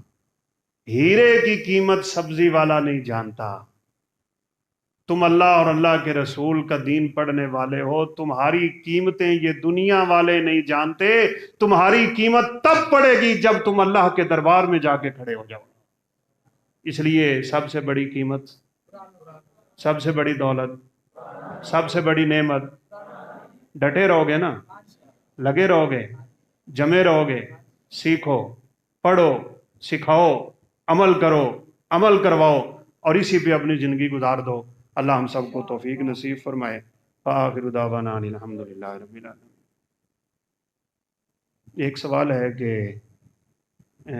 ہیرے کی قیمت سبزی والا نہیں جانتا، تم اللہ اور اللہ کے رسول کا دین پڑھنے والے ہو، تمہاری قیمتیں یہ دنیا والے نہیں جانتے، تمہاری قیمت تب پڑے گی جب تم اللہ کے دربار میں جا کے کھڑے ہو جاؤ۔ اس لیے سب سے بڑی قیمت، سب سے بڑی دولت، سب سے بڑی نعمت، ڈٹے رہو گے نا، لگے رہو گے، جمے رہو گے، سیکھو، پڑھو، سکھاؤ، عمل کرو، عمل کرواؤ، اور اسی پہ اپنی زندگی گزار دو۔ اللہ ہم سب کو توفیق نصیب فرمائے۔ آخر دعوانا ان الحمدللہ رب العالمین۔ ایک سوال ہے کہ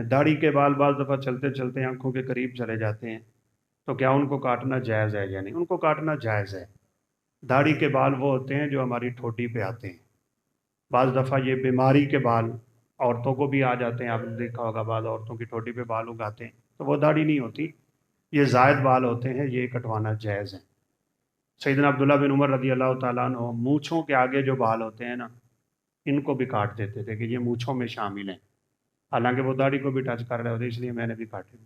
داڑھی کے بال بعض دفعہ چلتے چلتے آنکھوں کے قریب چلے جاتے ہیں، تو کیا ان کو کاٹنا جائز ہے یا نہیں؟ ان کو کاٹنا جائز ہے۔ داڑھی کے بال وہ ہوتے ہیں جو ہماری ٹھوٹی پہ آتے ہیں، بعض دفعہ یہ بیماری کے بال عورتوں کو بھی آ جاتے ہیں، آپ نے دیکھا ہوگا بعض عورتوں کی ٹھوٹی پہ بال اگاتے ہیں، تو وہ داڑھی نہیں ہوتی، یہ زائد بال ہوتے ہیں، یہ کٹوانا جائز ہے۔ سیدنا عبداللہ بن عمر رضی اللہ تعالیٰ عنہ مونچھوں کے آگے جو بال ہوتے ہیں نا، ان کو بھی کاٹ دیتے تھے کہ یہ مونچھوں میں شامل ہیں، حالانکہ وہ داڑھی کو بھی ٹچ کر رہے ہوتے، اس لیے میں نے بھی کاٹے۔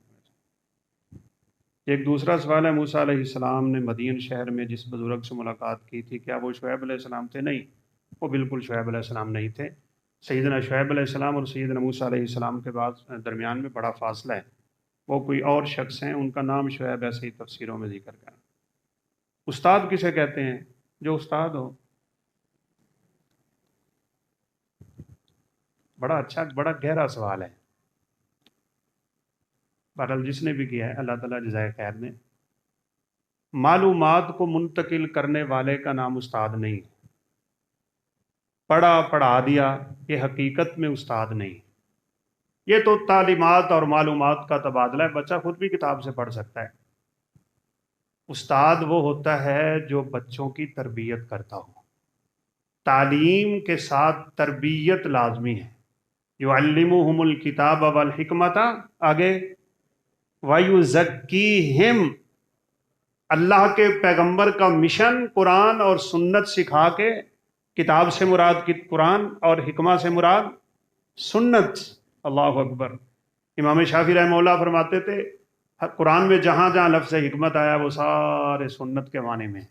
ایک دوسرا سوال ہے، موسیٰ علیہ السلام نے مدین شہر میں جس بزرگ سے ملاقات کی تھی، کیا وہ شعیب علیہ السلام تھے؟ نہیں، وہ بالکل شعیب علیہ السلام نہیں تھے۔ سیدنا شعیب علیہ السلام اور سیدنا موسیٰ علیہ السلام کے بعد درمیان میں بڑا فاصلہ ہے، وہ کوئی اور شخص ہیں، ان کا نام شعیب ایسے ہی تفسیروں میں ذکر کرا۔ استاد کسے کہتے ہیں؟ جو استاد ہو۔ بڑا اچھا، بڑا گہرا سوال ہے، بہرحال جس نے بھی کیا ہے اللہ تعالیٰ جزائے خیر نے۔ معلومات کو منتقل کرنے والے کا نام استاد نہیں، پڑھا دیا، یہ حقیقت میں استاد نہیں، یہ تو تعلیمات اور معلومات کا تبادلہ ہے، بچہ خود بھی کتاب سے پڑھ سکتا ہے۔ استاد وہ ہوتا ہے جو بچوں کی تربیت کرتا ہو، تعلیم کے ساتھ تربیت لازمی ہے۔ یعلمہم الکتاب والحکمت، آگے وَيُزَكِّيهِمْ، اللہ کے پیغمبر کا مشن قرآن اور سنت سکھا کے، کتاب سے مراد کی قرآن اور حکمہ سے مراد سنت۔ اللہ اکبر۔ امام شافعی رحمہ اللہ فرماتے تھے قرآن میں جہاں جہاں لفظ حکمت آیا وہ سارے سنت کے معنی میں۔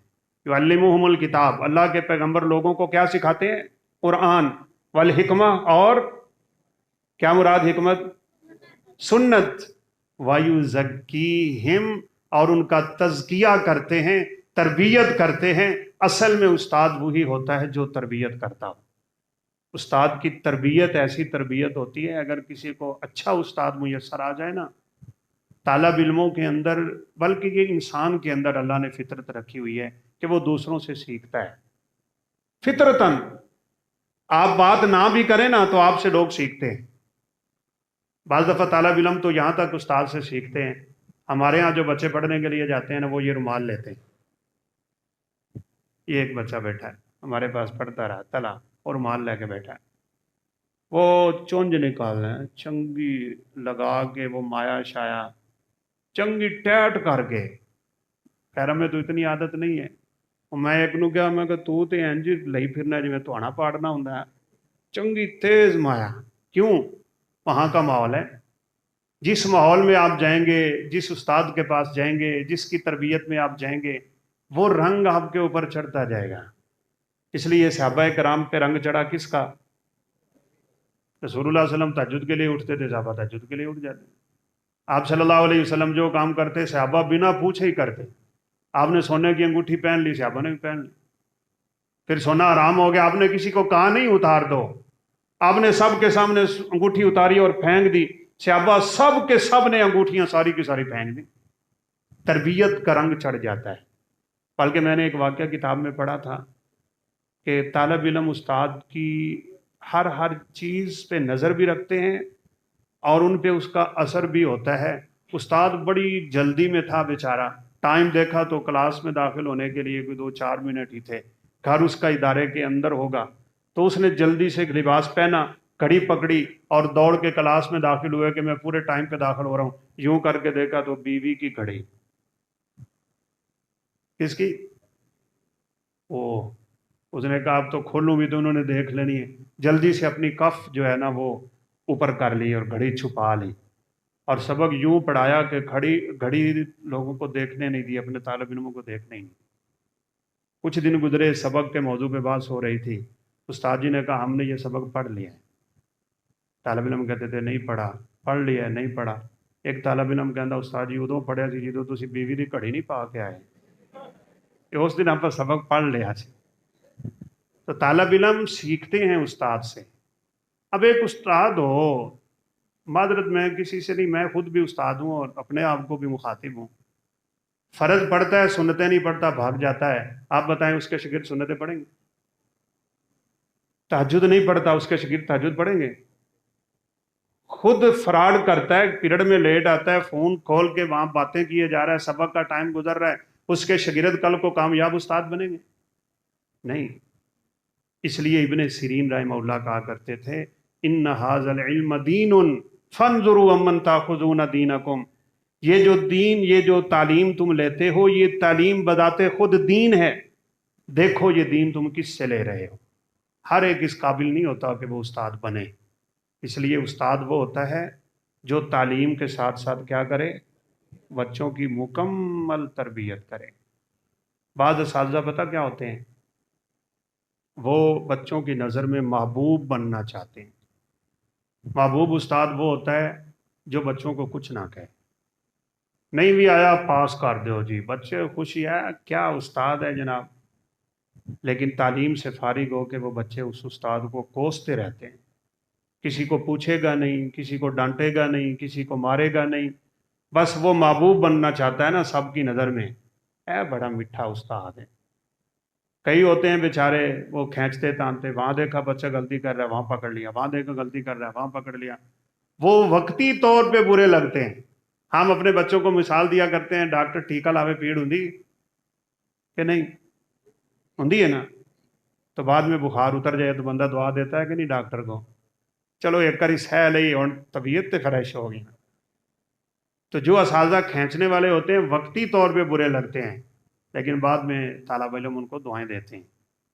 یعلمہم الکتاب، اللہ کے پیغمبر لوگوں کو کیا سکھاتے ہیں؟ قرآن، والحکمہ، اور کیا مراد حکمت؟ سنت۔ وَيُزَكِّيهِمْ، اور ان کا تزکیہ کرتے ہیں، تربیت کرتے ہیں۔ اصل میں استاد وہی ہوتا ہے جو تربیت کرتا ہو۔ استاد کی تربیت ایسی تربیت ہوتی ہے، اگر کسی کو اچھا استاد میسر آ جائے نا، طالب علموں کے اندر، بلکہ یہ انسان کے اندر اللہ نے فطرت رکھی ہوئی ہے کہ وہ دوسروں سے سیکھتا ہے فطرتاً۔ آپ بات نہ بھی کریں نا تو آپ سے لوگ سیکھتے ہیں۔ بعض دفعہ طالب علم تو یہاں تک استاد سے سیکھتے ہیں، ہمارے ہاں جو بچے پڑھنے کے لیے جاتے ہیں نا، وہ یہ رومال لیتے ہیں۔ یہ ایک بچہ بیٹھا ہے ہمارے پاس، پڑھتا رہا تلا اور رومال لے کے بیٹھا ہے، وہ چونج نکال رہے ہیں، چنگی لگا کے، وہ مایا شایا چنگی ٹیٹ کر کے، خیر میں تو اتنی عادت نہیں ہے۔ میں ایک نو کیا، میں کہ تو تے انج لئی پھرنا جی میں تھوڑا پاڑنا ہوندا ہے، چنگی تیز مایا۔ کیوں؟ وہاں کا ماحول ہے۔ جس ماحول میں آپ جائیں گے، جس استاد کے پاس جائیں گے، جس کی تربیت میں آپ جائیں گے، وہ رنگ آپ کے اوپر چڑھتا جائے گا۔ اس لیے صحابہ کرام پہ رنگ چڑھا کس کا؟ رسول اللہ صلی اللہ علیہ وسلم تہجد کے لیے اٹھتے تھے، صحابہ تہجد کے لیے اٹھ جاتے۔ آپ صلی اللہ علیہ وسلم جو کام کرتے صحابہ بنا پوچھے ہی کرتے۔ آپ نے سونے کی انگوٹھی پہن لی، صحابہ نے بھی پہن لی۔ پھر سونا حرام ہو گیا، آپ نے کسی کو کہا نہیں اتار دو، آپ نے سب کے سامنے انگوٹھی اتاری اور پھینک دی، صحابہ سب کے سب نے انگوٹھیاں ساری کی ساری پھینک دی۔ تربیت کا رنگ چڑھ جاتا ہے۔ بلکہ میں نے ایک واقعہ کتاب میں پڑھا تھا کہ طالب علم استاد کی ہر چیز پہ نظر بھی رکھتے ہیں اور ان پہ اس کا اثر بھی ہوتا ہے۔ استاد بڑی جلدی میں تھا بیچارہ، ٹائم دیکھا تو کلاس میں داخل ہونے کے لیے کوئی 2-4 منٹ ہی تھے، گھر اس کا ادارے کے اندر ہوگا، تو اس نے جلدی سے ایک لباس پہنا، گھڑی پکڑی اور دوڑ کے کلاس میں داخل ہوئے کہ میں پورے ٹائم پہ داخل ہو رہا ہوں۔ یوں کر کے دیکھا تو بیوی کی گھڑی۔ کس کی؟ اس نے کہا اب تو کھولوں بھی تو انہوں نے دیکھ لینی ہے، جلدی سے اپنی کف جو ہے نا وہ اوپر کر لی اور گھڑی چھپا لی، اور سبق یوں پڑھایا کہ گھڑی لوگوں کو دیکھنے نہیں دی، اپنے طالب علموں کو دیکھنے ہی نہیں۔ کچھ دن گزرے، سبق کے موضوع پہ بات ہو رہی تھی، استاد جی نے کہا ہم نے یہ سبق پڑھ لیا ہے۔ طالب علم کہتے تھے نہیں پڑھا۔ پڑھ لیا ہے؟ نہیں پڑھا۔ ایک طالب علم کہندا استاد جی ادوں پڑھیا سی جدوں تسی بیوی دی گھڑی نہیں پا کے آئے، اس دن آپ سبق پڑھ لیا سی۔ تو طالب علم سیکھتے ہیں استاد سے۔ اب ایک استاد ہو، معذرت میں کسی سے نہیں، میں خود بھی استاد ہوں اور اپنے آپ کو بھی مخاطب ہوں، فرض پڑھتا ہے سنتیں نہیں پڑھتا، بھاگ جاتا ہے، آپ بتائیں اس کے شاگرد سنتیں پڑھیں گے؟ تہجد نہیں پڑھتا، اس کے شاگرد تہجد پڑھیں گے؟ خود فراڈ کرتا ہے، پیریڈ میں لیٹ آتا ہے، فون کھول کے وہاں باتیں کیے جا رہا ہے، سبق کا ٹائم گزر رہا ہے، اس کے شاگرد کل کو کامیاب استاد بنیں گے؟ نہیں۔ اس لیے ابن سیرین رحمہ اللہ کہا کرتے تھے ان ھذا العلم دین فانظروا امن تاخذون دینکم، یہ جو دین، یہ جو تعلیم تم لیتے ہو، یہ تعلیم بذات خود دین ہے، دیکھو یہ دین تم کس سے لے رہے ہو۔ ہر ایک اس قابل نہیں ہوتا کہ وہ استاد بنے، اس لیے استاد وہ ہوتا ہے جو تعلیم کے ساتھ ساتھ کیا کرے؟ بچوں کی مکمل تربیت کرے۔ بعض اساتذہ پتہ کیا ہوتے ہیں؟ وہ بچوں کی نظر میں محبوب بننا چاہتے ہیں۔ محبوب استاد وہ ہوتا ہے جو بچوں کو کچھ نہ کہے، نہیں بھی آیا پاس کر دو جی، بچے خوشی ہے، کیا استاد ہے جناب، لیکن تعلیم سے فارغ ہو کے وہ بچے اس استاد کو کوستے رہتے ہیں، کسی کو پوچھے گا نہیں، کسی کو ڈانٹے گا نہیں، کسی کو مارے گا نہیں، بس وہ محبوب بننا چاہتا ہے نا سب کی نظر میں، اے بڑا میٹھا استاد ہے۔ کئی ہوتے ہیں بیچارے وہ کھینچتے تانتے، وہاں دیکھا بچہ غلطی کر رہا ہے وہاں پکڑ لیا، وہاں دیکھا غلطی کر رہا ہے وہاں پکڑ لیا، وہ وقتی طور پہ برے لگتے ہیں۔ ہم اپنے بچوں کو مثال دیا کرتے ہیں، ڈاکٹر ٹھیکہ لاوے پیڑ ہوندی کہ نہیں ہوندی ہے نا، تو بعد میں بخار اتر جائے تو بندہ دعا دیتا ہے کہ نہیں ڈاکٹر کو، چلو ایک کری سہ لئی ہن طبیعت تے فریش ہو گئی۔ تو جو اساتذہ کھینچنے والے ہوتے ہیں وقتی طور پہ برے لگتے ہیں، لیکن بعد میں طالب علم ان کو دعائیں دیتے ہیں.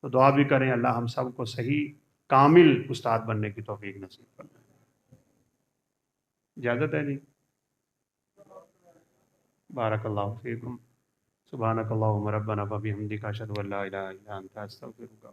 تو دعا بھی کریں اللہ ہم سب کو صحیح کامل استاد بننے کی توفیق نصیب کرے. اجازت ہے جی؟ بارک اللہ فیکم. سبحانک اللہم ربنا وبحمدک اشہد ان لا الہ الا انت استغفرک.